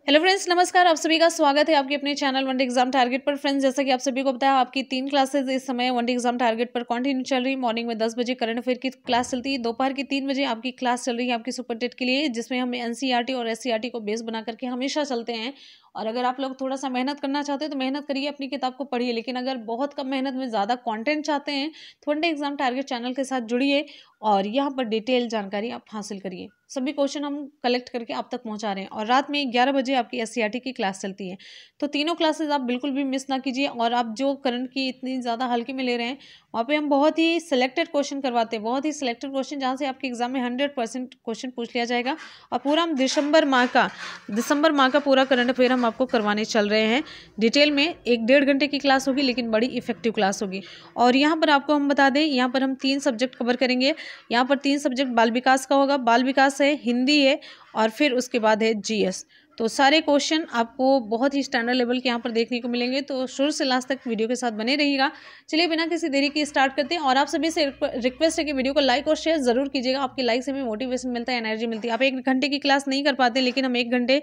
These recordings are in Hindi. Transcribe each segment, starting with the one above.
हेलो फ्रेंड्स, नमस्कार। आप सभी का स्वागत है आपके अपने channel one day exam target पर। फ्रेंड्स, जैसा कि आप सभी को पता है, आपकी 3 क्लासेस इस समय वन डे एग्जाम टारगेट पर कंटिन्यू चल रही है। मॉर्निंग में 10 बजे करंट अफेयर की क्लास चलती है, दोपहर की 3 बजे आपकी क्लास चल रही है आपकी सुपर टेट के लिए, जिसमें हम एनसीईआरटी और एससीईआरटी को बेस बना करके हमेशा चलते हैं। और अगर आप लोग थोड़ा सा मेहनत करना चाहते हैं तो मेहनत करिए, अपनी किताब को पढ़िए। लेकिन अगर बहुत कम मेहनत में ज़्यादा कंटेंट चाहते हैं तो one day exam target channel के साथ जुड़िए और यहाँ पर डिटेल जानकारी आप हासिल करिए। सभी क्वेश्चन हम कलेक्ट करके आप तक पहुँचा रहे हैं। और रात में 11 बजे आपकी एससीईआरटी की क्लास चलती है, तो तीनों क्लासेस आप बिल्कुल भी मिस ना कीजिए। और आप जो करंट की इतनी ज़्यादा हल्के में ले रहे हैं, वहाँ पे हम बहुत ही सिलेक्टेड क्वेश्चन करवाते हैं, बहुत ही सिलेक्टेड क्वेश्चन, जहाँ से आपके एग्जाम में 100% क्वेश्चन पूछ लिया जाएगा। और पूरा हम दिसंबर माह का पूरा करंट अफेयर हम आपको करवाने चल रहे हैं डिटेल में। 1-1.5 घंटे की क्लास होगी, लेकिन बड़ी इफेक्टिव क्लास होगी। और यहाँ पर आपको हम बता दें, यहाँ पर हम 3 सब्जेक्ट कवर करेंगे। यहाँ पर 3 सब्जेक्ट बाल विकास का होगा, बाल विकास है, हिंदी है और फिर उसके बाद है जीएस। तो सारे क्वेश्चन आपको बहुत ही स्टैंडर्ड लेवल के यहाँ पर देखने को मिलेंगे, तो शुरू से लास्ट तक वीडियो के साथ बने रहिएगा। चलिए बिना किसी देरी के स्टार्ट करते हैं। और आप सभी से रिक्वेस्ट है कि वीडियो को लाइक और शेयर जरूर कीजिएगा। आपके लाइक से हमें मोटिवेशन मिलता है, एनर्जी मिलती है। आप 1 घंटे की क्लास नहीं कर पाते, लेकिन हम 1 घंटे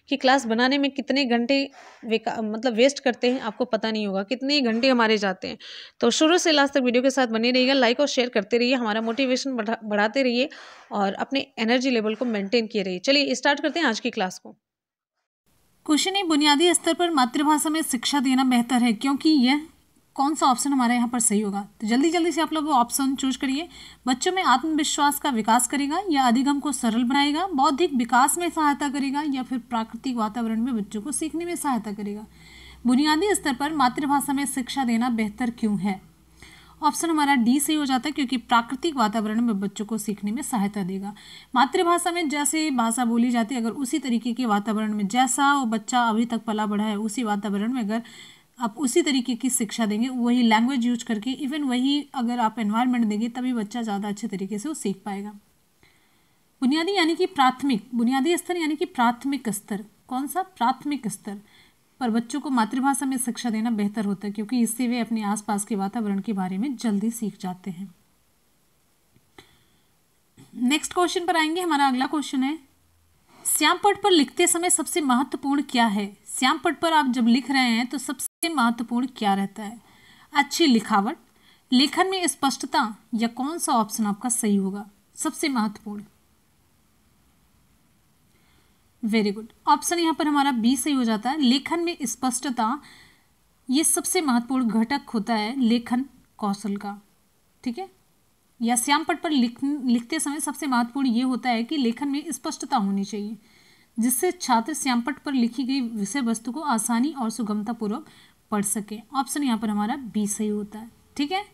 की क्लास बनाने में कितने घंटे वेस्ट करते हैं आपको पता नहीं होगा, कितने घंटे हमारे जाते हैं। तो शुरू से लास्ट तक वीडियो के साथ बने रहिएगा, लाइक और शेयर करते रहिए, हमारा मोटिवेशन बढ़ाते रहिए और अपने एनर्जी लेवल को मेंटेन किए रहिए। चलिए स्टार्ट करते हैं आज की क्लास को। क्वेश्चन है, बुनियादी स्तर पर मातृभाषा में शिक्षा देना बेहतर है, क्योंकि यह कौन सा ऑप्शन हमारे यहाँ पर सही होगा। तो जल्दी जल्दी से आप लोग ऑप्शन चूज करिए। बच्चों में आत्मविश्वास का विकास करेगा, या अधिगम को सरल बनाएगा, बौद्धिक विकास में सहायता करेगा, या फिर प्राकृतिक वातावरण में बच्चों को सीखने में सहायता करेगा। बुनियादी स्तर पर मातृभाषा में शिक्षा देना बेहतर क्यों है? ऑप्शन हमारा डी सही हो जाता है, क्योंकि प्राकृतिक वातावरण में बच्चों को सीखने में सहायता देगा। मातृभाषा में जैसे भाषा बोली जाती है, अगर उसी तरीके के वातावरण में जैसा वो बच्चा अभी तक पला बढ़ा है, उसी वातावरण में अगर आप उसी तरीके की शिक्षा देंगे, वही लैंग्वेज यूज करके, इवन वही अगर आप एनवायरनमेंट देंगे, तभी बच्चा ज़्यादा अच्छे तरीके से वो सीख पाएगा। बुनियादी यानी कि प्राथमिक, बुनियादी स्तर यानी कि प्राथमिक स्तर, कौन सा? प्राथमिक स्तर पर बच्चों को मातृभाषा में शिक्षा देना बेहतर होता है, क्योंकि इससे वे अपने आसपास के वातावरण के बारे में जल्दी सीख जाते हैं। नेक्स्ट क्वेश्चन पर आएंगे। हमारा अगला क्वेश्चन है, श्यामपट्ट पर लिखते समय सबसे महत्वपूर्ण क्या है? श्यामपट्ट पर आप जब लिख रहे हैं तो सबसे महत्वपूर्ण क्या रहता है? अच्छी लिखावट, लेखन में स्पष्टता, या कौन सा ऑप्शन आपका सही होगा? सबसे महत्वपूर्ण। वेरी गुड, ऑप्शन यहाँ पर हमारा बी सही हो जाता है। लेखन में स्पष्टता ये सबसे महत्वपूर्ण घटक होता है लेखन कौशल का, ठीक है। या श्यामपट्ट पर लिखते समय सबसे महत्वपूर्ण ये होता है कि लेखन में स्पष्टता होनी चाहिए, जिससे छात्र श्यामपट्ट पर लिखी गई विषय वस्तु को आसानी और सुगमता पूर्वक पढ़ सके। ऑप्शन यहाँ पर हमारा बी सही होता है, ठीक है।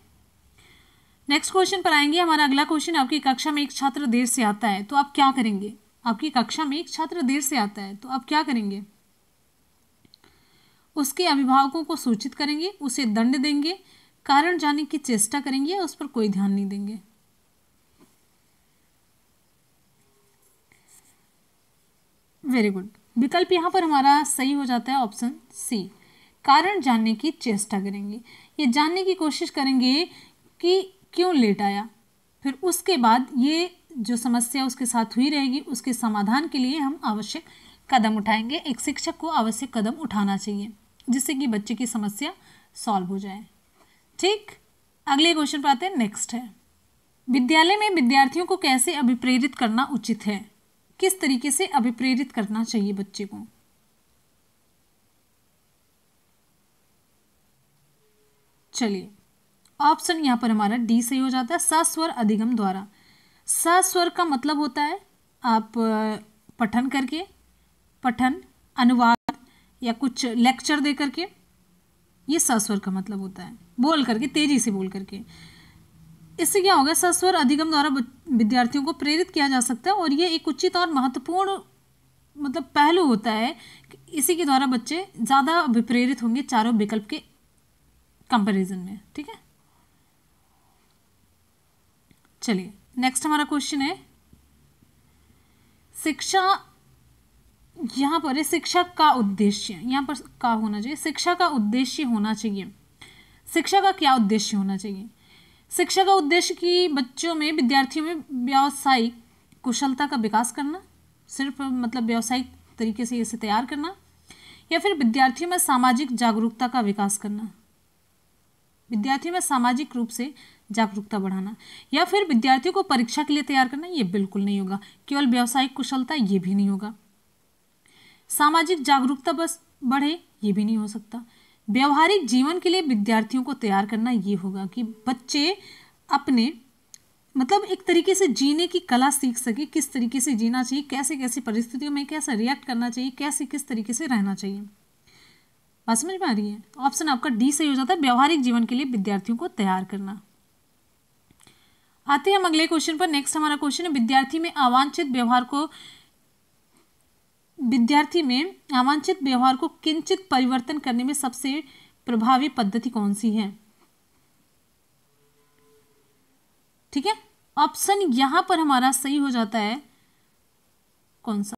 नेक्स्ट क्वेश्चन पर आएंगे। हमारा अगला क्वेश्चन, आपकी कक्षा में एक छात्र देर से आता है तो आप क्या करेंगे? आपकी कक्षा में एक छात्र देर से आता है तो आप क्या करेंगे? उसके अभिभावकों को सूचित करेंगे, उसे दंड देंगे, कारण जानने की चेष्टा करेंगे, या उस पर कोई ध्यान नहीं देंगे? वेरी गुड, विकल्प यहाँ पर हमारा सही हो जाता है ऑप्शन सी, कारण जानने की चेष्टा करेंगे। ये जानने की कोशिश करेंगे कि क्यों लेट आया, फिर उसके बाद ये जो समस्या उसके साथ हुई रहेगी, उसके समाधान के लिए हम आवश्यक कदम उठाएंगे। एक शिक्षक को आवश्यक कदम उठाना चाहिए, जिससे कि बच्चे की समस्या सॉल्व हो जाए, ठीक। अगले क्वेश्चन पर आते हैं। नेक्स्ट है, विद्यालय में विद्यार्थियों को कैसे अभिप्रेरित करना उचित है? किस तरीके से अभिप्रेरित करना चाहिए बच्चे को? चलिए, ऑप्शन यहाँ पर हमारा डी सही हो जाता है, सस्वर अधिगम द्वारा। सस्वर का मतलब होता है आप पठन करके, पठन, अनुवाद या कुछ लेक्चर दे करके, ये सस्वर का मतलब होता है, बोल करके, तेजी से बोल करके। इससे क्या होगा? सस्वर अधिगम द्वारा विद्यार्थियों को प्रेरित किया जा सकता है, और ये एक उचित और महत्वपूर्ण मतलब पहलू होता है कि इसी के द्वारा बच्चे ज़्यादा विप्रेरित होंगे चारों विकल्प के कंपैरिजन में, ठीक है। चलिए, नेक्स्ट हमारा क्वेश्चन है, शिक्षा, यहाँ पर है शिक्षा का उद्देश्य, यहाँ पर का होना चाहिए, शिक्षा का उद्देश्य होना चाहिए। शिक्षा का क्या उद्देश्य होना चाहिए? शिक्षा का उद्देश्य कि बच्चों में, विद्यार्थियों में व्यावसायिक कुशलता का विकास करना, सिर्फ मतलब व्यावसायिक तरीके से इसे तैयार करना, या फिर विद्यार्थियों में सामाजिक जागरूकता का विकास करना, विद्यार्थियों में सामाजिक रूप से जागरूकता बढ़ाना, या फिर विद्यार्थियों को परीक्षा के लिए तैयार करना, ये बिल्कुल नहीं होगा। केवल व्यावसायिक कुशलता, ये भी नहीं होगा। सामाजिक जागरूकता बस बढ़े, ये भी नहीं हो सकता। व्यवहारिक जीवन के लिए विद्यार्थियों को तैयार करना, ये होगा कि बच्चे अपने मतलब एक तरीके से जीने की कला सीख सके, किस तरीके से जीना चाहिए, कैसे कैसे परिस्थितियों में कैसे रिएक्ट करना चाहिए, कैसे किस तरीके से रहना चाहिए। बात समझ में आ रही है? ऑप्शन आपका डी सही हो जाता है, व्यवहारिक जीवन के लिए विद्यार्थियों को तैयार करना। आते हैं हम अगले क्वेश्चन पर। नेक्स्ट हमारा क्वेश्चन है, विद्यार्थी में अवांछित व्यवहार को किंचित परिवर्तन करने में सबसे प्रभावी पद्धति कौन सी है? ठीक है, ऑप्शन यहां पर हमारा सही हो जाता है कौन सा?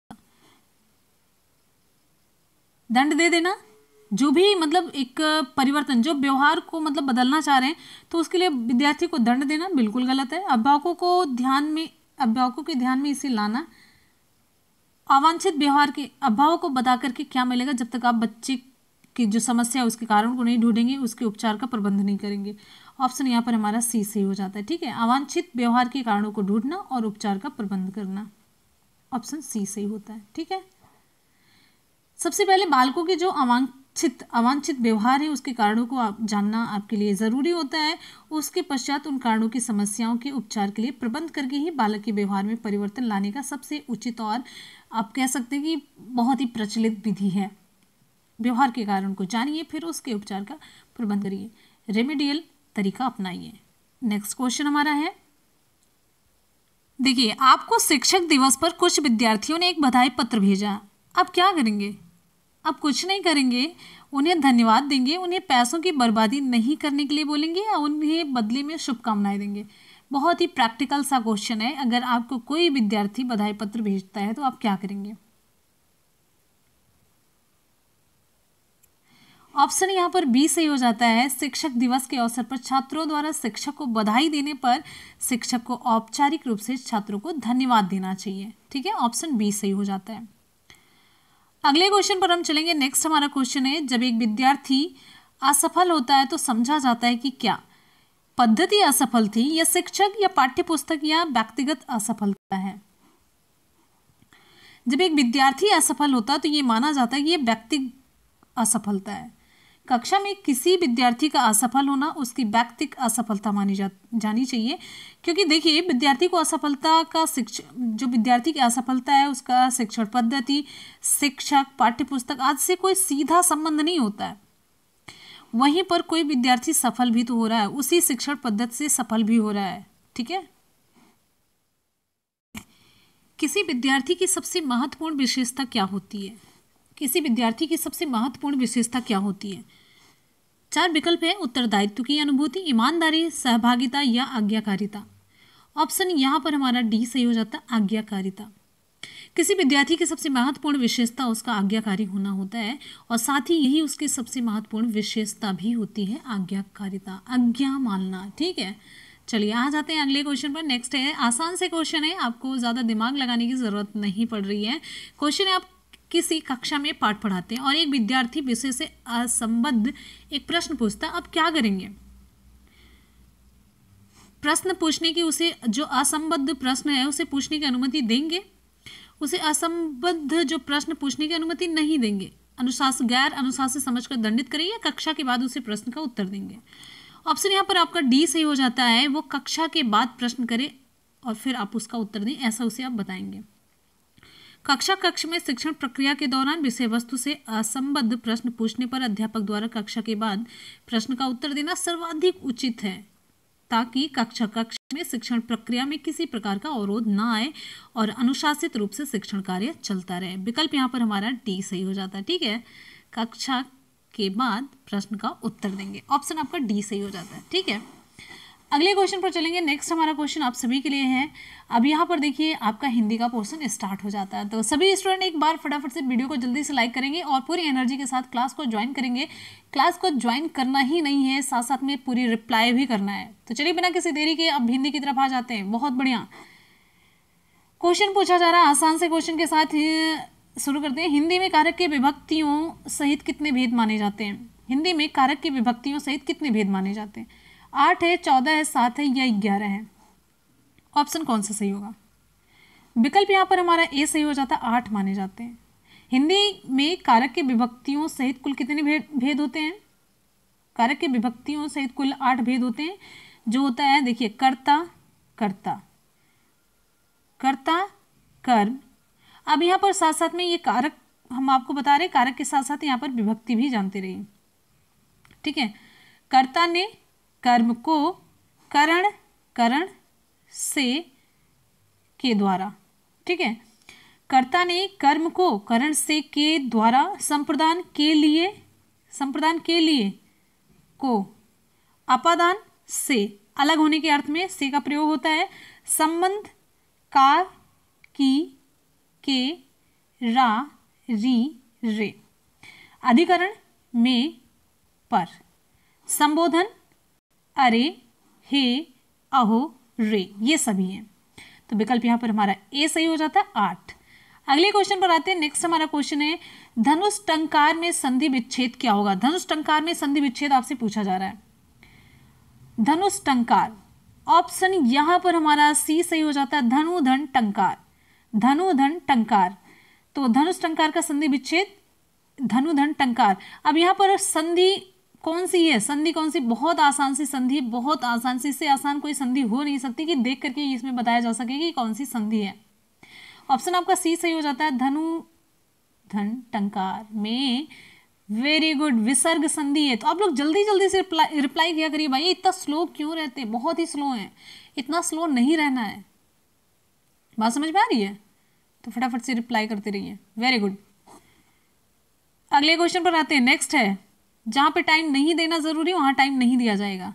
दंड दे देना। जो भी मतलब एक परिवर्तन, जो व्यवहार को मतलब बदलना चाह रहे हैं, तो उसके लिए विद्यार्थी को दंड देना बिल्कुल गलत है। अभिभावकों के ध्यान में इसे लाना। अवांछित व्यवहार के अभिभावक को बता करके क्या मिलेगा? जब तक आप बच्चे की जो समस्या है उसके कारण को नहीं ढूंढेंगे, उसके उपचार का प्रबंध नहीं करेंगे। ऑप्शन यहाँ पर हमारा सी सही हो जाता है। ठीक है, अवांछित व्यवहार के कारणों को ढूंढना और उपचार का प्रबंध करना, ऑप्शन सी सही होता है। ठीक है, सबसे पहले बालकों के जो अवांछित व्यवहार है उसके कारणों को आप जानना आपके लिए ज़रूरी होता है। उसके पश्चात उन कारणों की समस्याओं के उपचार के लिए प्रबंध करके ही बालक के व्यवहार में परिवर्तन लाने का सबसे उचित और आप कह सकते हैं कि बहुत ही प्रचलित विधि है। व्यवहार के कारण को जानिए, फिर उसके उपचार का प्रबंध करिए, रेमेडियल तरीका अपनाइए। नेक्स्ट क्वेश्चन हमारा है, देखिए, आपको शिक्षक दिवस पर कुछ विद्यार्थियों ने एक बधाई पत्र भेजा। आप क्या करेंगे? आप कुछ नहीं करेंगे, उन्हें धन्यवाद देंगे, उन्हें पैसों की बर्बादी नहीं करने के लिए बोलेंगे या उन्हें बदले में शुभकामनाएं देंगे। बहुत ही प्रैक्टिकल सा क्वेश्चन है। अगर आपको कोई विद्यार्थी बधाई पत्र भेजता है तो आप क्या करेंगे? ऑप्शन यहाँ पर बी सही हो जाता है। शिक्षक दिवस के अवसर पर छात्रों द्वारा शिक्षक को बधाई देने पर शिक्षक को औपचारिक रूप से छात्रों को धन्यवाद देना चाहिए। ठीक है, ऑप्शन बी सही हो जाता है। अगले क्वेश्चन पर हम चलेंगे। नेक्स्ट हमारा क्वेश्चन है, जब एक विद्यार्थी असफल होता है तो समझा जाता है कि क्या पद्धति असफल थी, या शिक्षक, या पाठ्यपुस्तक, या व्यक्तिगत असफलता है? जब एक विद्यार्थी असफल होता है तो ये माना जाता है कि ये व्यक्तिगत असफलता है। कक्षा में किसी विद्यार्थी का असफल होना उसकी व्यक्तिगत असफलता मानी जानी चाहिए, क्योंकि देखिए विद्यार्थी को असफलता का जो विद्यार्थी की असफलता है उसका शिक्षण पद्धति, शिक्षक, पाठ्यपुस्तक आदि से कोई सीधा संबंध नहीं होता है। वहीं पर कोई विद्यार्थी सफल भी तो हो रहा है, उसी शिक्षण पद्धति से सफल भी हो रहा है। ठीक है, किसी विद्यार्थी की सबसे महत्वपूर्ण विशेषता क्या होती है? किसी विद्यार्थी की सबसे महत्वपूर्ण विशेषता क्या होती है? 4 विकल्प है, उत्तरदायित्व की अनुभूति, ईमानदारी, सहभागिता, या आज्ञाकारिता। ऑप्शन यहाँ पर हमारा डी सही हो जाता है, आज्ञाकारिता। किसी विद्यार्थी की सबसे महत्वपूर्ण विशेषता उसका आज्ञाकारी होना होता है, और साथ ही यही उसकी सबसे महत्वपूर्ण विशेषता भी होती है, आज्ञाकारिता, आज्ञा मानना। ठीक है, चलिए आ जाते हैं अगले क्वेश्चन पर। नेक्स्ट है, आसान से क्वेश्चन है, आपको ज़्यादा दिमाग लगाने की ज़रूरत नहीं पड़ रही है। क्वेश्चन है, आप किसी कक्षा में पाठ पढ़ाते हैं और एक विद्यार्थी विषय से असंबद्ध एक प्रश्न पूछता है, आप क्या करेंगे? प्रश्न पूछने की, उसे जो असंबद्ध प्रश्न है उसे पूछने की अनुमति देंगे, उसे असंबद्ध जो प्रश्न पूछने की अनुमति नहीं देंगे, गैर अनुशासित समझकर दंडित करेंगे, या कक्षा के बाद उसे प्रश्न का उत्तर देंगे? ऑप्शन यहाँ पर आपका डी सही हो जाता है, वो कक्षा के बाद प्रश्न करे और फिर आप उसका उत्तर दें, ऐसा उसे आप बताएंगे। कक्ष में शिक्षण प्रक्रिया के दौरान विषय वस्तु से असंबद्ध प्रश्न पूछने पर अध्यापक द्वारा कक्षा के बाद प्रश्न का उत्तर देना सर्वाधिक उचित है, ताकि कक्षा में शिक्षण प्रक्रिया में किसी प्रकार का अवरोध ना आए और अनुशासित रूप से शिक्षण कार्य चलता रहे। विकल्प यहाँ पर हमारा डी सही हो जाता है। ठीक है, कक्षा के बाद प्रश्न का उत्तर देंगे, ऑप्शन आपका डी सही हो जाता है। ठीक है, अगले क्वेश्चन पर चलेंगे। नेक्स्ट हमारा क्वेश्चन आप सभी के लिए है। अब यहाँ पर देखिए आपका हिंदी का पोर्शन स्टार्ट हो जाता है, तो सभी स्टूडेंट एक बार फटाफट से वीडियो को जल्दी से लाइक करेंगे और पूरी एनर्जी के साथ क्लास को ज्वाइन करेंगे। क्लास को ज्वाइन करना ही नहीं है, साथ साथ में पूरी रिप्लाई भी करना है। तो चलिए बिना किसी देरी के अब हिंदी की तरफ आ जाते हैं। बहुत बढ़िया क्वेश्चन पूछा जा रहा है, आसान से क्वेश्चन के साथ शुरू करते हैं। हिंदी में कारक के विभक्तियों सहित कितने भेद माने जाते हैं? हिंदी में कारक की विभक्तियों सहित कितने भेद माने जाते हैं? 8 है, 14 है, 7 है या 11 है? ऑप्शन कौन सा सही होगा? विकल्प यहाँ पर हमारा ए सही हो जाता है, 8 माने जाते हैं। हिंदी में कारक के विभक्तियों सहित कुल कितने भेद होते हैं? कारक के विभक्तियों सहित कुल 8 भेद होते हैं। जो होता है देखिए, कर्ता, कर्ता, कर्ता, कर्म। अब यहाँ पर साथ साथ में ये कारक हम आपको बता रहे हैं, कारक के साथ साथ यहाँ पर विभक्ति भी जानते रहिए, ठीक है। कर्ता ने कर्म को करण, करण से के द्वारा, ठीक है। कर्ता ने कर्म को करण से के द्वारा संप्रदान के लिए, संप्रदान के लिए को अपादान से अलग होने के अर्थ में से का प्रयोग होता है। संबंध कार की के रा री रे। अधिकरण में पर। संबोधन अरे हे अहो रे, ये सभी हैं। तो विकल्प यहाँ पर हमारा ए सही हो जाता है, 8। अगले क्वेश्चन पर आते हैं। नेक्स्ट हमारा क्वेश्चन है, धनुष टंकार में संधि विच्छेद क्या होगा? धनुष टंकार में संधि विच्छेद आपसे पूछा जा रहा है। धनुष टंकार, ऑप्शन यहाँ पर हमारा सी सही हो जाता है, धनु धन टंकार, धनु धन टंकार। तो धनुष टंकार का संधि विच्छेद धनु धन टंकार। अब यहाँ पर संधि कौन सी है? संधि कौन सी? बहुत आसान सी संधि, बहुत आसान सी, इससे आसान कोई संधि हो नहीं सकती कि देख करके इसमें बताया जा सके कि कौन सी संधि है। ऑप्शन आपका सी सही हो जाता है, धनु धन टंकार में। वेरी गुड, विसर्ग संधि है। तो आप लोग जल्दी जल्दी से रिप्लाई किया करिए भाई, इतना स्लो क्यों रहते हैं? बहुत ही स्लो है, इतना स्लो नहीं रहना है। बात समझ में आ रही है? तो फटाफट से रिप्लाई करते रहिए। Very good. अगले क्वेश्चन पर आते हैं। नेक्स्ट है, जहां पे टाइम नहीं देना जरूरी वहां टाइम नहीं दिया जाएगा।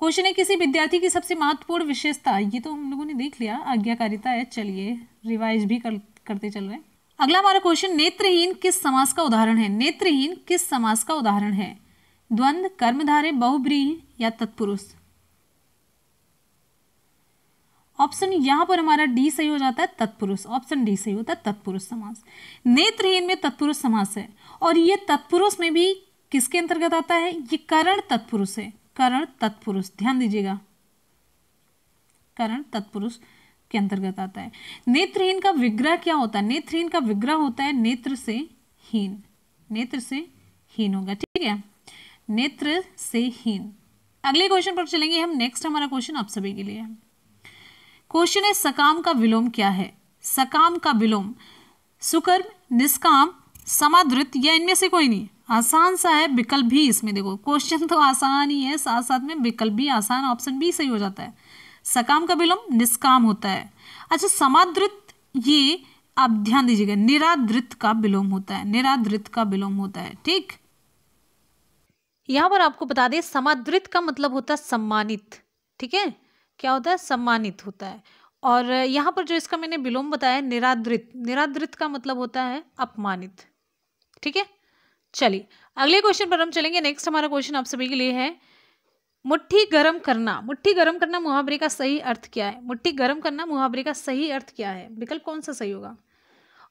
क्वेश्चन है, किसी विद्यार्थी की सबसे महत्वपूर्ण विशेषता, ये तो हम लोगों ने देख लिया, आज्ञाकारिता है। चलिए रिवाइज भी करते चल रहे हैं। अगला हमारा क्वेश्चन, नेत्रहीन किस समास का उदाहरण है? नेत्रहीन किस समास का उदाहरण है? द्वंद्व, कर्मधारय, बहुब्रीहि या तत्पुरुष? ऑप्शन यहां पर हमारा डी सही हो जाता है, तत्पुरुष। ऑप्शन डी सही होता है, तत्पुरुष समास। नेत्रहीन में तत्पुरुष समास है, और ये तत्पुरुष में भी किसके अंतर्गत आता है? ये करण तत्पुरुष है, करण तत्पुरुष। ध्यान दीजिएगा, करण तत्पुरुष के अंतर्गत आता है। नेत्रहीन का विग्रह क्या होता है? नेत्रहीन का विग्रह होता है नेत्र से हीन, नेत्र से हीन होगा, ठीक है, नेत्र से हीन। अगले क्वेश्चन पर चलेंगे हम। नेक्स्ट हमारा क्वेश्चन आप सभी के लिए है। क्वेश्चन है, सकाम का विलोम क्या है? सकाम का विलोम सुकर्म, निष्काम, समादृत या इनमें से कोई नहीं? आसान सा है, विकल्प भी इसमें देखो, क्वेश्चन तो आसान ही है, साथ साथ में विकल्प भी आसान। ऑप्शन बी सही हो जाता है, सकाम का विलोम निष्काम होता है। अच्छा, समादृत, ये आप ध्यान दीजिएगा, निरादृत का विलोम होता है, निरादृत का विलोम होता है, ठीक। यहां पर आपको बता दें, समादृत का मतलब होता है सम्मानित, ठीक है, क्या होता है? सम्मानित होता है। और यहाँ पर जो इसका मैंने विलोम बताया, निरादृत, निरादृत का मतलब होता है अपमानित, ठीक है। चलिए अगले क्वेश्चन पर हम चलेंगे। नेक्स्ट हमारा क्वेश्चन आप सभी के लिए है, मुट्ठी गरम करना, मुट्ठी गरम करना मुहावरे का सही अर्थ क्या है? मुट्ठी गरम करना मुहावरे का सही अर्थ क्या है? विकल्प कौन सा सही होगा?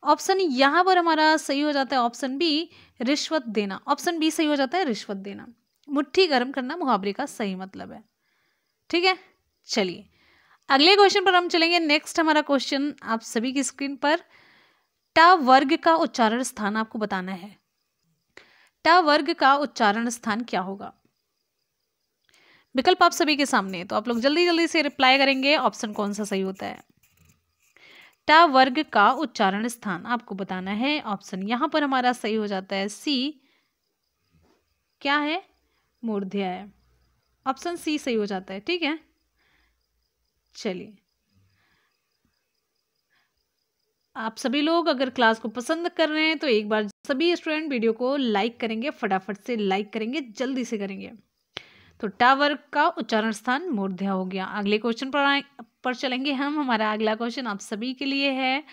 ऑप्शन यहाँ पर हमारा सही हो जाता है, ऑप्शन बी, रिश्वत देना। ऑप्शन बी सही हो जाता है, रिश्वत देना। मुट्ठी गरम करना मुहावरे का सही मतलब है, ठीक है। चलिए अगले क्वेश्चन पर हम चलेंगे। नेक्स्ट हमारा क्वेश्चन आप सभी की स्क्रीन पर, ट वर्ग का उच्चारण स्थान आपको बताना है। ट वर्ग का उच्चारण स्थान क्या होगा? विकल्प आप सभी के सामने है, तो आप लोग जल्दी जल्दी से रिप्लाई करेंगे, ऑप्शन कौन सा सही होता है। ट वर्ग का उच्चारण स्थान आपको बताना है। ऑप्शन यहां पर हमारा सही हो जाता है सी, क्या है? मूर्धन्य है। ऑप्शन सी सही हो जाता है, ठीक है। चलिए आप सभी लोग अगर क्लास को पसंद कर रहे हैं तो एक बार सभी स्टूडेंट वीडियो को लाइक करेंगे, फटाफट से लाइक करेंगे, जल्दी से करेंगे। तो ट वर्ग का उच्चारण स्थान मूर्धन्य हो गया। अगले क्वेश्चन पर चलेंगे हम। हमारा अगला क्वेश्चन आप सभी के लिए है,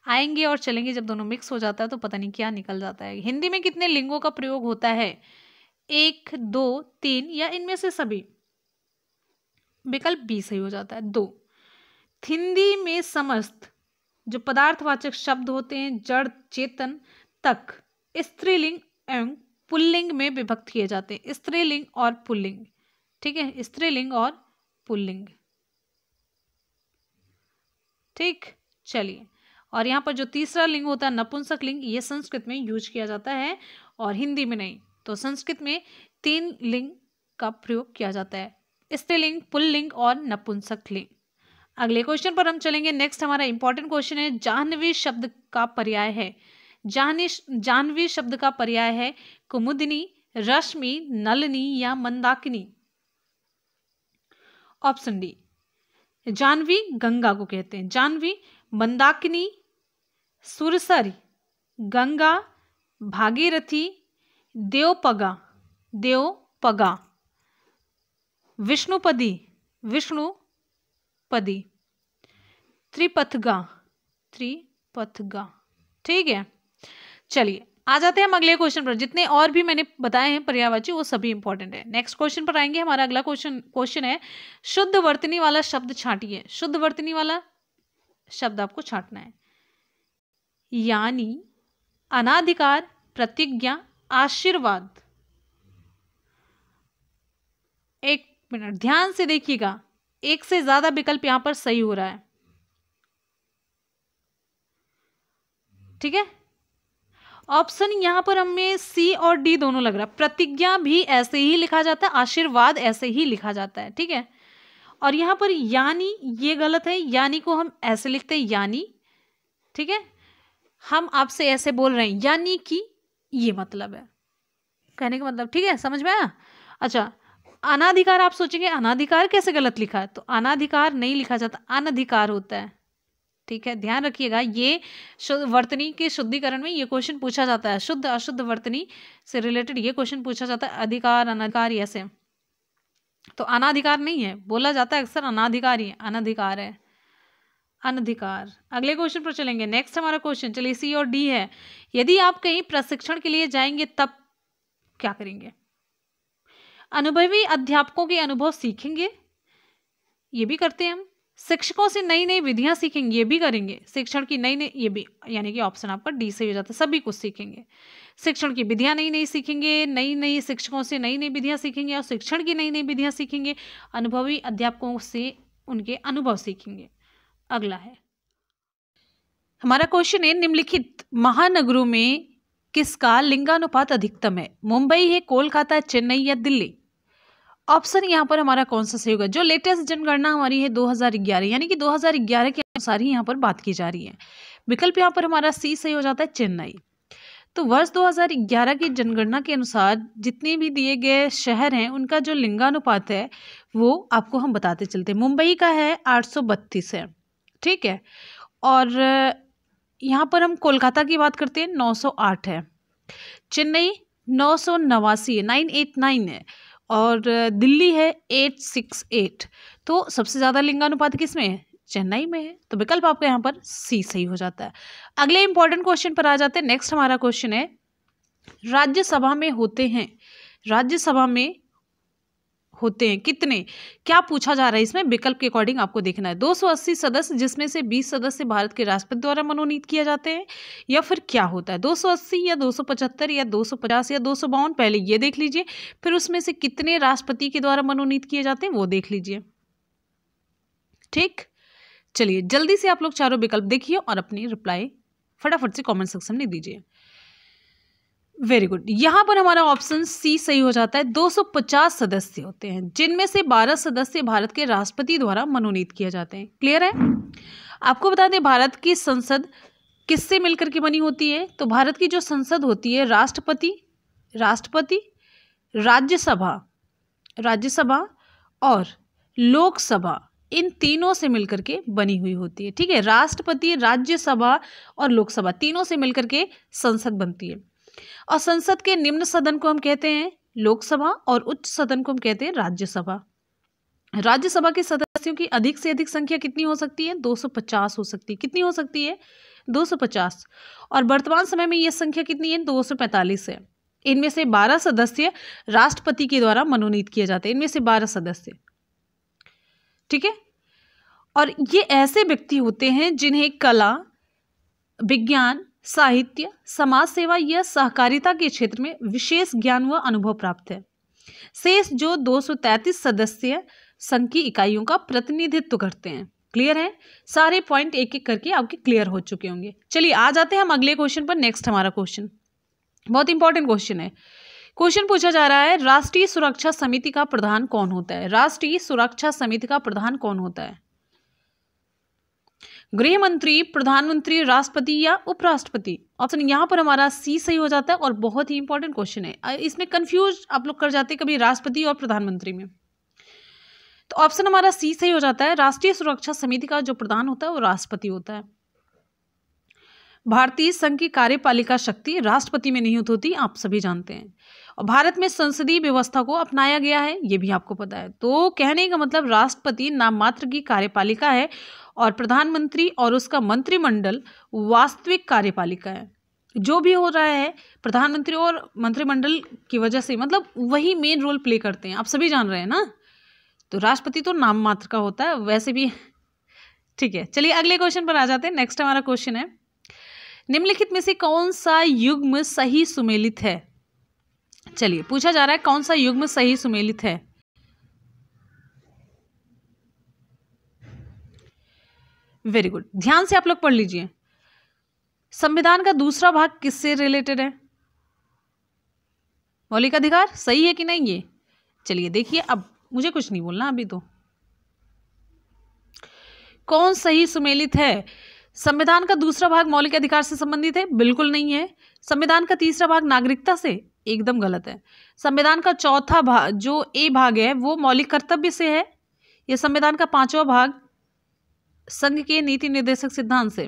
आएंगे और चलेंगे, जब दोनों मिक्स हो जाता है तो पता नहीं क्या निकल जाता है। हिंदी में कितने लिंगों का प्रयोग होता है? 1, 2, 3 या इनमें से सभी? विकल्प बी सही हो जाता है, 2। हिंदी में समस्त जो पदार्थवाचक शब्द होते हैं जड़ चेतन तक स्त्रीलिंग एवं पुल्लिंग में विभक्त किए जाते हैं। स्त्रीलिंग और पुल्लिंग, ठीक है, स्त्रीलिंग और पुल्लिंग। ठीक, चलिए, और यहाँ पर जो तीसरा लिंग होता है नपुंसक लिंग, ये संस्कृत में यूज किया जाता है और हिंदी में नहीं। तो संस्कृत में 3 लिंग का प्रयोग किया जाता है, स्त्रीलिंग, पुल्लिंग और नपुंसक लिंग। अगले क्वेश्चन पर हम चलेंगे। नेक्स्ट हमारा इंपॉर्टेंट क्वेश्चन है, जाह्नवी शब्द का पर्याय है। जाह्नवी शब्द का पर्याय है कुमुदिनी, रश्मि, नलिनी या मंदाकिनी। ऑप्शन डी, जाह्नवी गंगा को कहते हैं, जाह्नवी, मंदाकिनी, सुरसरी, गंगा, भागीरथी, देवपगा, विष्णुपदी, त्रिपथगा। ठीक है, चलिए आ जाते हैं हम अगले क्वेश्चन पर। जितने और भी मैंने बताए हैं पर्यायवाची वो सभी इंपॉर्टेंट है। नेक्स्ट क्वेश्चन पर आएंगे। हमारा अगला क्वेश्चन है, शुद्ध वर्तनी वाला शब्द छांटिए। शुद्ध वर्तनी वाला शब्द आपको छांटना है। यानी, अनाधिकार, प्रतिज्ञा, आशीर्वाद। एक मिनट ध्यान से देखिएगा, एक से ज्यादा विकल्प यहां पर सही हो रहा है, ठीक है। ऑप्शन यहां पर हमें सी और डी दोनों लग रहा है। प्रतिज्ञा भी ऐसे ही लिखा जाता है, आशीर्वाद ऐसे ही लिखा जाता है, ठीक है। और यहां पर यानी ये गलत है, यानी को हम ऐसे लिखते हैं यानी, ठीक है। हम आपसे ऐसे बोल रहे हैं यानी कि ये मतलब है, कहने का मतलब, ठीक है, समझ में आया। अच्छा, अनाधिकार, आप सोचेंगे अनाधिकार कैसे गलत लिखा है, तो अनाधिकार नहीं लिखा जाता, अनधिकार होता है, ठीक है, ध्यान रखिएगा। ये वर्तनी के शुद्धिकरण में ये क्वेश्चन पूछा जाता है, शुद्ध अशुद्ध वर्तनी से रिलेटेड ये क्वेश्चन पूछा जाता है, अधिकार अनाधिकार ऐसे। तो अनाधिकार नहीं है, बोला जाता है अक्सर अनाधिकार ही है, अनधिकार है, अनधिकार। अगले क्वेश्चन पर चलेंगे। नेक्स्ट हमारा क्वेश्चन, चलिए सी और डी है। यदि आप कहीं प्रशिक्षण के लिए जाएंगे तब क्या करेंगे? अनुभवी अध्यापकों के अनुभव सीखेंगे, ये भी करते हैं हम। शिक्षकों से नई नई विधियां सीखेंगे, ये भी करेंगे। शिक्षण की नई नई, ये भी, यानी कि ऑप्शन आपका डी से हो जाता है, सभी कुछ सीखेंगे। शिक्षण की विधियां नई नई सीखेंगे, नई नई शिक्षकों से नई नई विधियां सीखेंगे और शिक्षण की नई नई विधियां सीखेंगे, अनुभवी अध्यापकों से उनके अनुभव सीखेंगे। अगला है हमारा क्वेश्चन है, निम्नलिखित महानगरों में किसका लिंगानुपात अधिकतम है? मुंबई है, कोलकाता, चेन्नई या दिल्ली? ऑप्शन यहाँ पर हमारा कौन सा सही होगा? जो लेटेस्ट जनगणना हमारी है 2011, यानी कि 2011 के अनुसार ही यहाँ पर बात की जा रही है। विकल्प यहाँ पर हमारा सी सही हो जाता है, चेन्नई। तो वर्ष 2011 की जनगणना के अनुसार जितने भी दिए गए शहर हैं उनका जो लिंगानुपात है वो आपको हम बताते चलते हैं। मुंबई का है 832 है, ठीक है। और यहाँ पर हम कोलकाता की बात करते हैं, 908 है। चेन्नई 989 है, 989 है। और दिल्ली है 868। तो सबसे ज़्यादा लिंगानुपात किस में है? चेन्नई में है। तो विकल्प आपका यहाँ पर सी सही हो जाता है। अगले इंपॉर्टेंट क्वेश्चन पर आ जाते हैं। नेक्स्ट हमारा क्वेश्चन है, राज्यसभा में होते हैं, राज्यसभा में होते हैं कितने? क्या पूछा जा रहा है इसमें? विकल्प के अकॉर्डिंग आपको देखना है। 280 सदस्य, जिसमें से 20 सदस्य भारत के राष्ट्रपति द्वारा मनोनीत किए जाते हैं, या फिर क्या होता है 280 या 275 या 250 या 252? पहले ये देख लीजिए, फिर उसमें से कितने राष्ट्रपति के द्वारा मनोनीत किए जाते हैं वो देख लीजिए, ठीक। चलिए जल्दी से आप लोग चारों विकल्प देखिए और अपनी रिप्लाई फटाफट से कॉमेंट सेक्शन में दीजिए। वेरी गुड, यहाँ पर हमारा ऑप्शन सी सही हो जाता है। 250 सदस्य होते हैं, जिनमें से 12 सदस्य भारत के राष्ट्रपति द्वारा मनोनीत किए जाते हैं। क्लियर है? आपको बता दें भारत की संसद किससे मिलकर के बनी होती है? तो भारत की जो संसद होती है, राष्ट्रपति, राज्यसभा और लोकसभा, इन तीनों से मिलकर के बनी हुई होती है, ठीक है। राष्ट्रपति, राज्यसभा और लोकसभा तीनों से मिलकर के संसद बनती है। और संसद के निम्न सदन को हम कहते हैं लोकसभा और उच्च सदन को हम कहते हैं राज्यसभा। राज्यसभा के सदस्यों की अधिक से अधिक संख्या कितनी हो सकती है? 250 हो सकती है। कितनी हो सकती है? 250। और वर्तमान समय में यह संख्या कितनी है? 245 है। इनमें से 12 सदस्य राष्ट्रपति के द्वारा मनोनीत किए जाते हैं, इनमें से 12 सदस्य, ठीक है। और ये ऐसे व्यक्ति होते हैं जिन्हें कला, विज्ञान, साहित्य, समाज सेवा या सहकारिता के क्षेत्र में विशेष ज्ञान व अनुभव प्राप्त है। शेष जो 233 सदस्य संघ की इकाइयों का प्रतिनिधित्व करते हैं। क्लियर है? सारे पॉइंट एक एक करके आपके क्लियर हो चुके होंगे। चलिए आ जाते हैं हम अगले क्वेश्चन पर। नेक्स्ट हमारा क्वेश्चन बहुत इंपॉर्टेंट क्वेश्चन है। क्वेश्चन पूछा जा रहा है, राष्ट्रीय सुरक्षा समिति का प्रधान कौन होता है? राष्ट्रीय सुरक्षा समिति का प्रधान कौन होता है? गृह मंत्री, प्रधानमंत्री, राष्ट्रपति या उपराष्ट्रपति? ऑप्शन यहाँ पर हमारा सी सही हो जाता है और बहुत ही इंपॉर्टेंट क्वेश्चन है। इसमें कंफ्यूज आप लोग कर जाते हैं कभी राष्ट्रपति और प्रधानमंत्री में, तो ऑप्शन हमारा सी सही हो जाता है। राष्ट्रीय सुरक्षा समिति का जो प्रधान होता है वो राष्ट्रपति होता है। भारतीय संघ की कार्यपालिका शक्ति राष्ट्रपति में निहित होती, आप सभी जानते हैं। और भारत में संसदीय व्यवस्था को अपनाया गया है, ये भी आपको पता है। तो कहने का मतलब राष्ट्रपति नाम मात्र की कार्यपालिका है और प्रधानमंत्री और उसका मंत्रिमंडल वास्तविक कार्यपालिका है। जो भी हो रहा है प्रधानमंत्री और मंत्रिमंडल की वजह से, मतलब वही मेन रोल प्ले करते हैं, आप सभी जान रहे हैं ना। तो राष्ट्रपति तो नाम मात्र का होता है वैसे भी, ठीक है। चलिए अगले क्वेश्चन पर आ जाते हैं। नेक्स्ट हमारा क्वेश्चन है, निम्नलिखित में से कौन सा युग्म सही सुमेलित है? चलिए पूछा जा रहा है कौन सा युग्म सही सुमेलित है। वेरी गुड, ध्यान से आप लोग पढ़ लीजिए। संविधान का दूसरा भाग किससे रिलेटेड है? मौलिक अधिकार, सही है कि नहीं ये? चलिए देखिए, अब मुझे कुछ नहीं बोलना अभी तो। कौन सही सुमेलित है? संविधान का दूसरा भाग मौलिक अधिकार से संबंधित है? बिल्कुल नहीं है। संविधान का तीसरा भाग नागरिकता से? एकदम गलत है। संविधान का चौथा भाग जो ए भाग है वो मौलिक कर्तव्य से है। यह संविधान का पांचवा भाग संघ के नीति निर्देशक सिद्धांत से,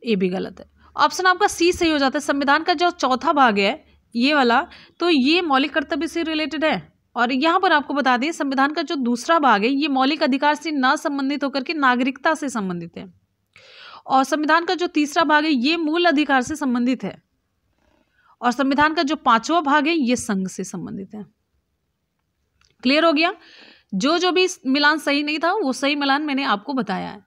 ये भी गलत है। ऑप्शन आपका सी सही हो जाता है। संविधान का जो चौथा भाग है ये वाला, तो ये मौलिक कर्तव्य से रिलेटेड है। और यहाँ पर आपको बता दें संविधान का जो दूसरा भाग है ये मौलिक अधिकार से न संबंधित होकर के नागरिकता से संबंधित है। और संविधान का जो तीसरा भाग है ये मूल अधिकार से संबंधित है। और संविधान का जो पांचवा भाग है ये संघ से संबंधित है। क्लियर हो गया? जो भी मिलान सही नहीं था वो सही मिलान मैंने आपको बताया है।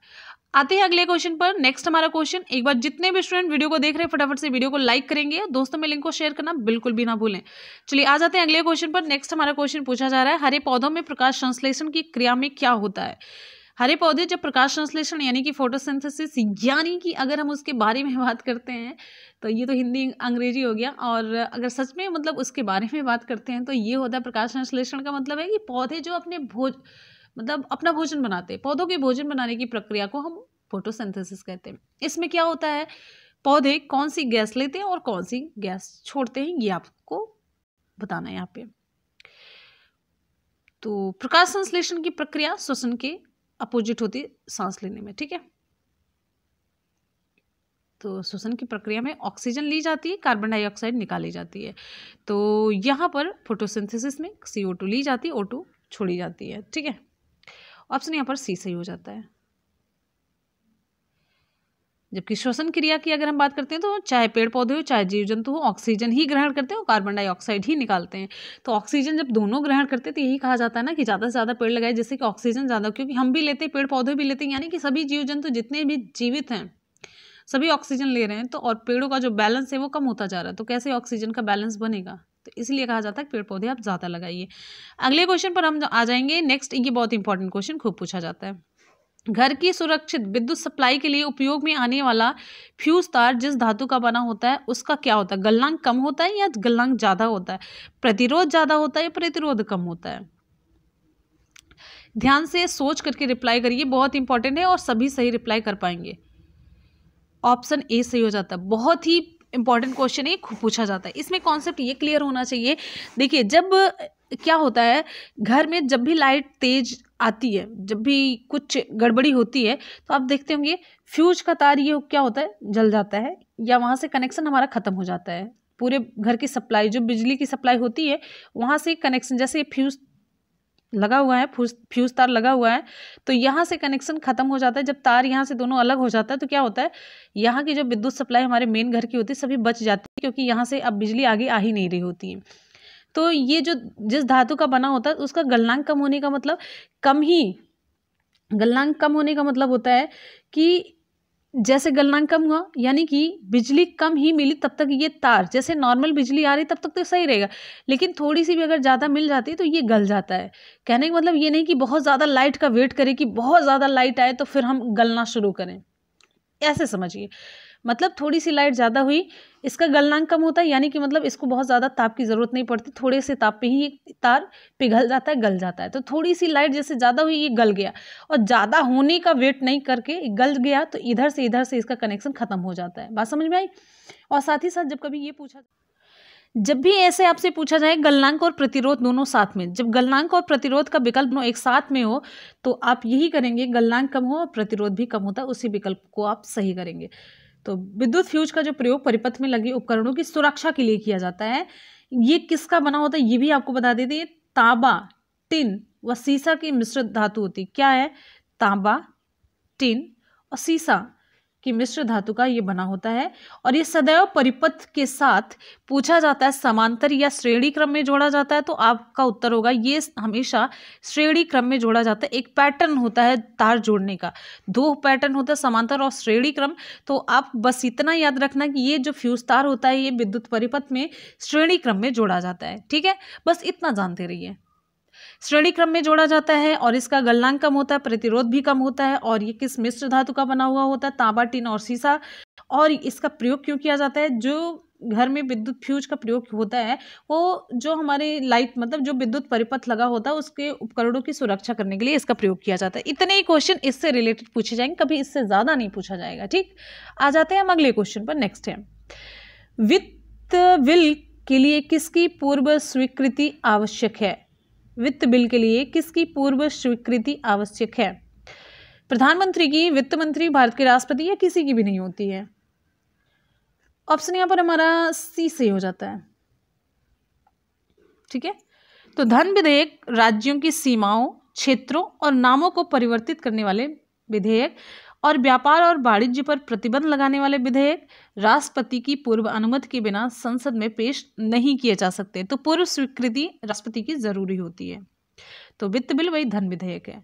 आते हैं अगले क्वेश्चन पर। नेक्स्ट हमारा क्वेश्चन, एक बार जितने भी स्टूडेंट वीडियो को देख रहे हैं फटाफट से वीडियो को लाइक करेंगे, दोस्तों में लिंक को शेयर करना बिल्कुल भी ना भूलें। चलिए आ जाते हैं अगले क्वेश्चन पर। नेक्स्ट हमारा क्वेश्चन पूछा जा रहा है, हरे पौधों में प्रकाश संश्लेषण की क्रिया में क्या होता है? हरे पौधे जब प्रकाश संश्लेषण यानी कि फोटोसिंथेसिस, यानी कि अगर हम उसके बारे में बात करते हैं तो ये तो हिंदी अंग्रेजी हो गया, और अगर सच में मतलब उसके बारे में बात करते हैं तो ये होता है प्रकाश संश्लेषण का मतलब है कि पौधे जो अपने मतलब अपना भोजन बनाते हैं, पौधों के भोजन बनाने की प्रक्रिया को हम फोटोसिंथेसिस कहते हैं। इसमें क्या होता है, पौधे कौन सी गैस लेते हैं और कौन सी गैस छोड़ते हैं, ये आपको बताना है यहाँ पे। तो प्रकाश संश्लेषण की प्रक्रिया श्वसन के अपोजिट होती है सांस लेने में, ठीक है। तो श्वसन की प्रक्रिया में ऑक्सीजन ली जाती है, कार्बन डाइऑक्साइड निकाली जाती है। तो यहाँ पर फोटोसिंथेसिस में CO2 ली जाती है, O2 छोड़ी जाती है, ठीक है। ऑप्शन यहाँ पर सी सही हो जाता है। जबकि श्वसन क्रिया की अगर हम बात करते हैं तो चाहे पेड़ पौधे हो चाहे जीव जंतु हो, ऑक्सीजन ही ग्रहण करते हैं और कार्बन डाइऑक्साइड ही निकालते हैं। तो ऑक्सीजन जब दोनों ग्रहण करते हैं तो यही कहा जाता है ना कि ज़्यादा से ज़्यादा पेड़ लगाए जिससे कि ऑक्सीजन ज़्यादा, क्योंकि हम भी लेते हैं पेड़ पौधे भी लेते हैं, यानी कि सभी जीव जंतु जितने भी जीवित हैं सभी ऑक्सीजन ले रहे हैं। तो और पेड़ों का जो बैलेंस है वो कम होता जा रहा है, तो कैसे ऑक्सीजन का बैलेंस बनेगा? तो इसलिए कहा जाता है पेड़ पौधे आप ज़्यादा लगाइए। अगले क्वेश्चन पर हम आ जाएंगे। नेक्स्ट, ये बहुत इंपॉर्टेंट क्वेश्चन खूब पूछा जाता है। घर की सुरक्षित विद्युत सप्लाई के लिए उपयोग में आने वाला फ्यूज तार जिस धातु का बना होता है उसका क्या होता है? गलनांक कम होता है या गलनांक ज्यादा होता है? प्रतिरोध ज्यादा होता है या प्रतिरोध कम होता है? ध्यान से सोच करके रिप्लाई करिए, बहुत इंपॉर्टेंट है और सभी सही रिप्लाई कर पाएंगे। ऑप्शन ए सही हो जाता है। बहुत ही इंपॉर्टेंट क्वेश्चन है, खूब पूछा जाता है। इसमें कॉन्सेप्ट ये क्लियर होना चाहिए। देखिए, जब क्या होता है घर में, जब भी लाइट तेज आती है, जब भी कुछ गड़बड़ी होती है तो आप देखते होंगे फ्यूज का तार ये क्या होता है, जल जाता है या वहाँ से कनेक्शन हमारा ख़त्म हो जाता है। पूरे घर की सप्लाई, जो बिजली की सप्लाई होती है वहाँ से कनेक्शन, जैसे फ्यूज लगा हुआ है, फ्यूज तार लगा हुआ है, तो यहाँ से कनेक्शन खत्म हो जाता है। जब तार यहाँ से दोनों अलग हो जाता है तो क्या होता है, यहाँ की जो विद्युत सप्लाई हमारे मेन घर की होती है सभी बच जाती है, क्योंकि यहाँ से अब बिजली आगे आ ही नहीं रही होती है। तो ये जो जिस धातु का बना होता है उसका गलनांक कम होने का मतलब गलनांक कम होने का मतलब होता है कि जैसे गलनांक कम हुआ यानी कि बिजली कम ही मिली, तब तक ये तार, जैसे नॉर्मल बिजली आ रही तब तक तो सही रहेगा, लेकिन थोड़ी सी भी अगर ज़्यादा मिल जाती है तो ये गल जाता है। कहने का मतलब ये नहीं कि बहुत ज़्यादा लाइट का वेट करें कि बहुत ज़्यादा लाइट आए तो फिर हम गलना शुरू करें, ऐसे समझिए। मतलब थोड़ी सी लाइट ज़्यादा हुई, इसका गलनांक कम होता है, यानी कि मतलब इसको बहुत ज़्यादा ताप की ज़रूरत नहीं पड़ती, थोड़े से ताप पे ही ये तार पिघल जाता है, गल जाता है। तो थोड़ी सी लाइट जैसे ज़्यादा हुई ये गल गया, और ज़्यादा होने का वेट नहीं करके गल गया तो इधर से इसका कनेक्शन खत्म हो जाता है। बात समझ में आई? और साथ ही साथ जब भी ऐसे आपसे पूछा जाए गलनांक और प्रतिरोध दोनों साथ में, जब गलनांक और प्रतिरोध का विकल्प दोनों एक साथ में हो तो आप यही करेंगे, गलनांक कम हो और प्रतिरोध भी कम होता है, उसी विकल्प को आप सही करेंगे। तो विद्युत फ्यूज का जो प्रयोग परिपथ में लगे उपकरणों की सुरक्षा के लिए किया जाता है। ये किसका बना होता है ये भी आपको बता देते हैं। तांबा, टिन व सीसा की मिश्रित धातु होती है। क्या है? तांबा, टिन और सीसा की मिश्र धातु का ये बना होता है, और ये सदैव परिपथ के साथ पूछा जाता है समांतर या श्रेणी क्रम में जोड़ा जाता है। तो आपका उत्तर होगा ये हमेशा श्रेणी क्रम में जोड़ा जाता है। एक पैटर्न होता है तार जोड़ने का, दो पैटर्न होता है, समांतर और श्रेणी क्रम। तो आप बस इतना याद रखना कि ये जो फ्यूज तार होता है ये विद्युत परिपथ में श्रेणी क्रम में जोड़ा जाता है। ठीक है, बस इतना जानते रहिए। श्रेणी क्रम में जोड़ा जाता है और इसका गलनांक कम होता है, प्रतिरोध भी कम होता है, और ये किस मिश्र धातु का बना हुआ होता है? तांबा, टिन और सीसा। और इसका प्रयोग क्यों किया जाता है? जो घर में विद्युत फ्यूज का प्रयोग होता है वो जो हमारे लाइट मतलब जो विद्युत परिपथ लगा होता है उसके उपकरणों की सुरक्षा करने के लिए इसका प्रयोग किया जाता है। इतने ही क्वेश्चन इससे रिलेटेड पूछे जाएंगे, कभी इससे ज्यादा नहीं पूछा जाएगा। ठीक, आ जाते हैं हम अगले क्वेश्चन पर। नेक्स्ट है, वित्त बिल के लिए किसकी पूर्व स्वीकृति आवश्यक है? वित्त बिल के लिए किसकी पूर्व स्वीकृति आवश्यक है? प्रधानमंत्री की, वित्त मंत्री, भारत के राष्ट्रपति, या किसी की भी नहीं होती है? ऑप्शन यहां पर हमारा सी से हो जाता है। ठीक है, तो धन विधेयक राज्यों की सीमाओं, क्षेत्रों और नामों को परिवर्तित करने वाले विधेयक और व्यापार और वाणिज्य पर प्रतिबंध लगाने वाले विधेयक राष्ट्रपति की पूर्व अनुमति के बिना संसद में पेश नहीं किए जा सकते। तो पूर्व स्वीकृति राष्ट्रपति की जरूरी होती है। तो वित्त बिल वही धन विधेयक है।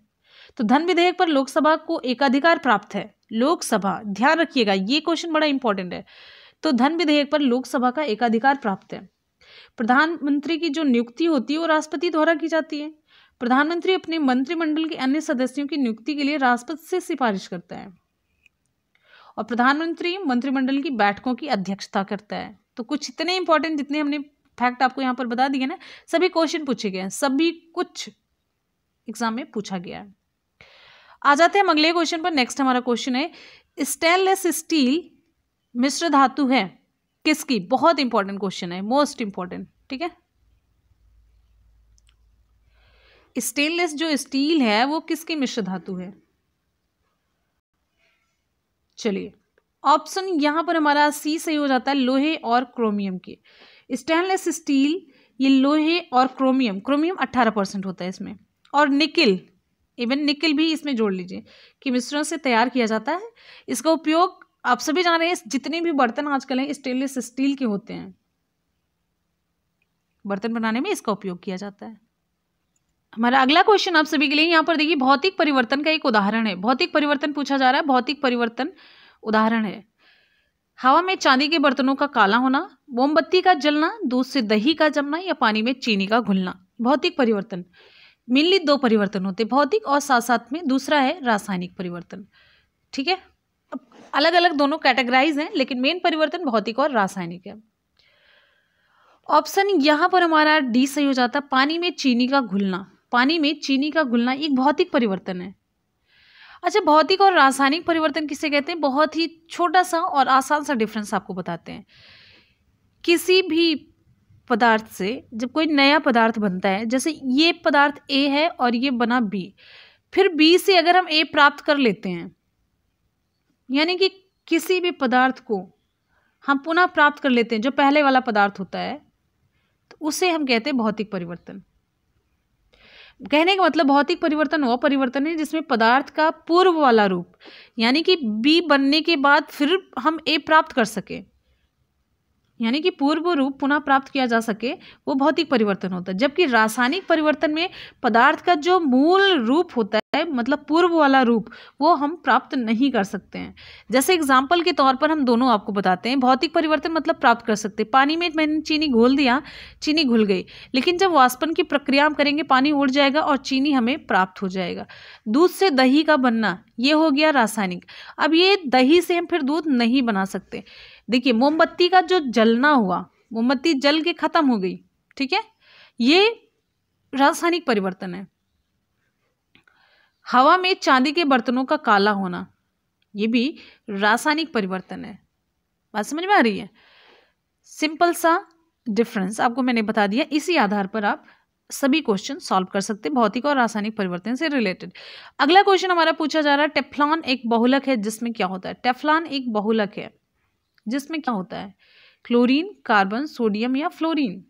तो धन विधेयक पर लोकसभा को एकाधिकार प्राप्त है। लोकसभा, ध्यान रखिएगा ये क्वेश्चन बड़ा इंपॉर्टेंट है। तो धन विधेयक पर लोकसभा का एकाधिकार प्राप्त है। प्रधानमंत्री की जो नियुक्ति होती है वो राष्ट्रपति द्वारा की जाती है। प्रधानमंत्री अपने मंत्रिमंडल के अन्य सदस्यों की नियुक्ति के लिए राष्ट्रपति से सिफारिश करता है, और प्रधानमंत्री मंत्रिमंडल की बैठकों की अध्यक्षता करता है। तो कुछ इतने इंपॉर्टेंट जितने हमने फैक्ट आपको यहाँ पर बता दिए ना, सभी क्वेश्चन पूछे गए हैं, सभी कुछ एग्जाम में पूछा गया है। आ जाते हैं हम अगले क्वेश्चन पर। नेक्स्ट हमारा क्वेश्चन है, स्टेनलेस स्टील मिश्र धातु है किसकी? बहुत इंपॉर्टेंट क्वेश्चन है, मोस्ट इंपॉर्टेंट। ठीक है, स्टेनलेस जो स्टील है वो किसकी मिश्र धातु है? चलिए, ऑप्शन यहां पर हमारा सी सही हो जाता है, लोहे और क्रोमियम के। स्टेनलेस स्टील ये लोहे और क्रोमियम 18% होता है इसमें, और निकिल, इवन निकिल भी इसमें जोड़ लीजिए, कि मिश्रण से तैयार किया जाता है। इसका उपयोग आप सभी जान रहे हैं, जितने भी बर्तन आजकल हैं स्टेनलेस स्टील के होते हैं, बर्तन बनाने में इसका उपयोग किया जाता है। हमारा अगला क्वेश्चन आप सभी के लिए यहाँ पर देखिए, भौतिक परिवर्तन का एक उदाहरण है। भौतिक परिवर्तन पूछा जा रहा है, भौतिक परिवर्तन उदाहरण है, हवा में चांदी के बर्तनों का काला होना, मोमबत्ती का जलना, दूध से दही का जमना, या पानी में चीनी का घुलना। भौतिक परिवर्तन मेनली दो परिवर्तन होते हैं, भौतिक और साथ साथ में दूसरा है रासायनिक परिवर्तन। ठीक है, अब अलग अलग दोनों कैटेगराइज हैं, लेकिन मेन परिवर्तन भौतिक और रासायनिक है। ऑप्शन यहां पर हमारा डी सही हो जाता है, पानी में चीनी का घुलना। पानी में चीनी का घुलना एक भौतिक परिवर्तन है। अच्छा, भौतिक और रासायनिक परिवर्तन किसे कहते हैं? बहुत ही छोटा सा और आसान सा डिफरेंस आपको बताते हैं। किसी भी पदार्थ से जब कोई नया पदार्थ बनता है, जैसे ये पदार्थ ए है और ये बना बी, फिर बी से अगर हम ए प्राप्त कर लेते हैं, यानी कि किसी भी पदार्थ को हम पुनः प्राप्त कर लेते हैं जो पहले वाला पदार्थ होता है, तो उसे हम कहते हैं भौतिक परिवर्तन। कहने का मतलब भौतिक परिवर्तन वो परिवर्तन है जिसमें पदार्थ का पूर्व वाला रूप, यानी कि बी बनने के बाद फिर हम ए प्राप्त कर सके, यानी कि पूर्व रूप पुनः प्राप्त किया जा सके वो भौतिक परिवर्तन होता है, जबकि रासायनिक परिवर्तन में पदार्थ का जो मूल रूप होता है, मतलब पूर्व वाला रूप, वो हम प्राप्त नहीं कर सकते हैं। जैसे एग्जाम्पल के तौर पर हम दोनों आपको बताते हैं। भौतिक परिवर्तन मतलब प्राप्त कर सकते, पानी में मैंने चीनी घोल दिया, चीनी घुल गई, लेकिन जब वाष्पन की प्रक्रिया हम करेंगे पानी उड़ जाएगा और चीनी हमें प्राप्त हो जाएगा। दूध से दही का बनना, ये हो गया रासायनिक। अब ये दही से हम फिर दूध नहीं बना सकते। देखिए मोमबत्ती का जो जलना हुआ, मोमबत्ती जल के खत्म हो गई, ठीक है, ये रासायनिक परिवर्तन है। हवा में चांदी के बर्तनों का काला होना, ये भी रासायनिक परिवर्तन है। बात समझ में आ रही है? सिंपल सा डिफरेंस आपको मैंने बता दिया, इसी आधार पर आप सभी क्वेश्चन सॉल्व कर सकते हैं भौतिक और रासायनिक परिवर्तन से रिलेटेड। अगला क्वेश्चन हमारा पूछा जा रहा है, टेफ्लॉन एक बहुलक है जिसमें क्या होता है? टेफ्लॉन एक बहुलक है जिसमें क्या होता है? क्लोरीन, कार्बन, सोडियम या फ्लोरीन?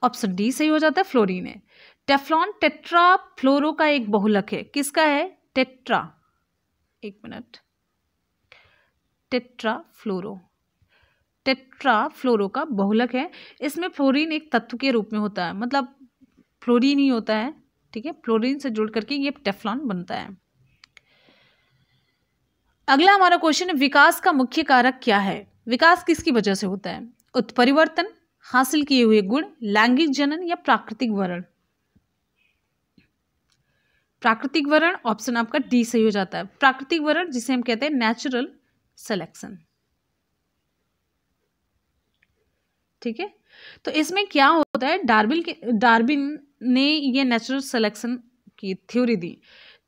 ऑप्शन डी सही हो जाता है, फ्लोरीन है। टेफ्लॉन टेट्रा फ्लोरो का एक बहुलक है। किसका है? टेट्रा, एक मिनट, टेट्रा फ्लोरो, टेट्रा फ्लोरो का बहुलक है। इसमें फ्लोरीन एक तत्व के रूप में होता है, मतलब फ्लोरीन ही होता है, ठीक है, फ्लोरीन से जुड़ करके ये टेफ्लॉन बनता है। अगला हमारा क्वेश्चन है, विकास का मुख्य कारक क्या है? विकास किसकी वजह से होता है? उत्परिवर्तन, हासिल किए हुए गुण, लैंगिक जनन या प्राकृतिक वरण? प्राकृतिक वरण, ऑप्शन आपका डी सही हो जाता है। प्राकृतिक वरण जिसे हम कहते हैं नेचुरल सिलेक्शन, ठीक है। तो इसमें क्या होता है, डार्विन ने ये नेचुरल सिलेक्शन की थ्योरी दी।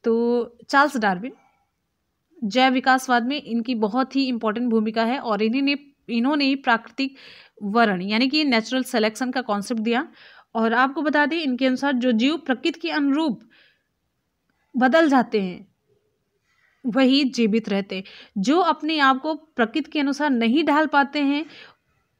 तो चार्ल्स डार्विन, जैव विकासवाद में इनकी बहुत ही इंपॉर्टेंट भूमिका है और इन्होंने ही प्राकृतिक वरण यानी कि नेचुरल सिलेक्शन का कॉन्सेप्ट दिया। और आपको बता दें, इनके अनुसार जो जीव प्रकृति के अनुरूप बदल जाते हैं वही जीवित रहते, जो अपने आप को प्रकृति के अनुसार नहीं ढाल पाते हैं,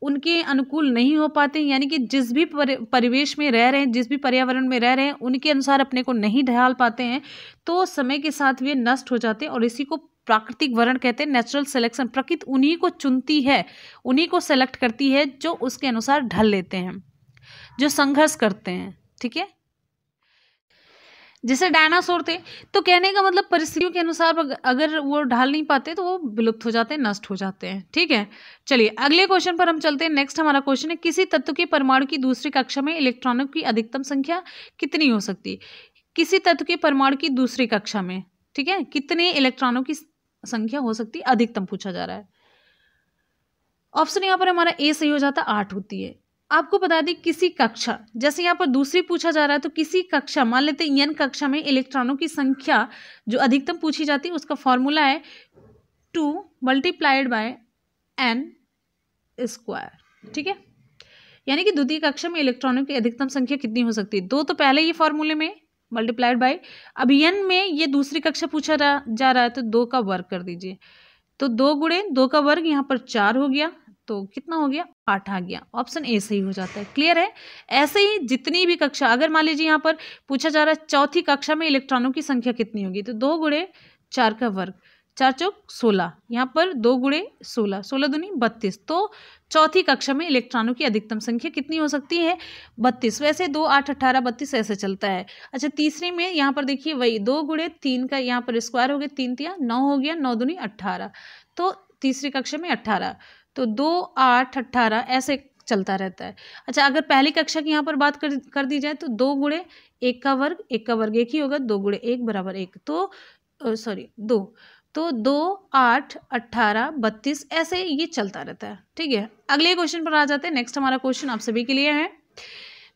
उनके अनुकूल नहीं हो पाते, यानी कि जिस भी परिवेश में रह रहे हैं, जिस भी पर्यावरण में रह रहे हैं, उनके अनुसार अपने को नहीं ढाल पाते हैं, तो समय के साथ वे नष्ट हो जाते हैं और इसी को प्राकृतिक वरण कहते हैं, नेचुरल सिलेक्शन। प्रकृति उन्हीं को चुनती है, उन्हीं को सेलेक्ट करती है जो उसके अनुसार ढल लेते हैं, जो संघर्ष करते हैं, ठीक है। जैसे डायनासोर थे, तो कहने का मतलब परिस्थितियों के अनुसार अगर वो ढाल नहीं पाते तो वो विलुप्त हो जाते हैं, नष्ट हो जाते हैं, ठीक है। चलिए अगले क्वेश्चन पर हम चलते हैं। नेक्स्ट हमारा क्वेश्चन है, किसी तत्व के परमाणु की दूसरी कक्षा में इलेक्ट्रॉनों की अधिकतम संख्या कितनी हो सकती है? किसी तत्व के परमाणु की दूसरी कक्षा में, ठीक है, कितने इलेक्ट्रॉनों की संख्या हो सकती है? अधिकतम पूछा जा रहा है। ऑप्शन यहाँ पर हमारा ए सही हो जाता है, 8 होती है। आपको बता दें किसी कक्षा, जैसे यहाँ पर दूसरी पूछा जा रहा है, तो किसी कक्षा, मान लेते हैं n कक्षा में इलेक्ट्रॉनों की संख्या जो अधिकतम पूछी जाती है उसका फॉर्मूला है 2 × n², ठीक है। यानी कि द्वितीय कक्षा में इलेक्ट्रॉनों की अधिकतम संख्या कितनी हो सकती है? 2 तो पहले ही फॉर्मूले में मल्टीप्लाइड बाय, अब n में ये दूसरी कक्षा पूछा जा रहा है तो 2 का वर्ग कर दीजिए, तो 2 × 2 का वर्ग यहाँ पर 4 हो गया, तो कितना हो गया? 8 आ गया। ऑप्शन ए सही हो जाता है। क्लियर है? ऐसे ही जितनी भी कक्षा, अगर मान लीजिए यहाँ पर पूछा जा रहा है चौथी कक्षा में इलेक्ट्रॉनों की संख्या कितनी होगी, तो 2 × 4 का वर्ग, 4 चौक 16, यहाँ पर 2 × 16, 16 दूनी 32, तो चौथी कक्षा में इलेक्ट्रॉनों की अधिकतम संख्या कितनी हो सकती है? 32। वैसे 2, 8, 18, 32 ऐसे चलता है। अच्छा तीसरी में यहाँ पर देखिए वही 2 × 3 का यहाँ पर स्क्वायर हो गया, 3 × 9 हो गया, 9 दूनी 18, तो तीसरी कक्षा में 18, तो 2, 8, 18 ऐसे चलता रहता है। अच्छा अगर पहली कक्षा की यहाँ पर बात कर दी जाए तो 2 × 1 का वर्ग, 1 का वर्ग 1 ही होगा, 2 × 1 = 1, तो 2, तो 2, 8, 18, 32 ऐसे ये चलता रहता है, ठीक है। अगले क्वेश्चन पर आ जाते हैं। नेक्स्ट हमारा क्वेश्चन आप सभी के लिए है,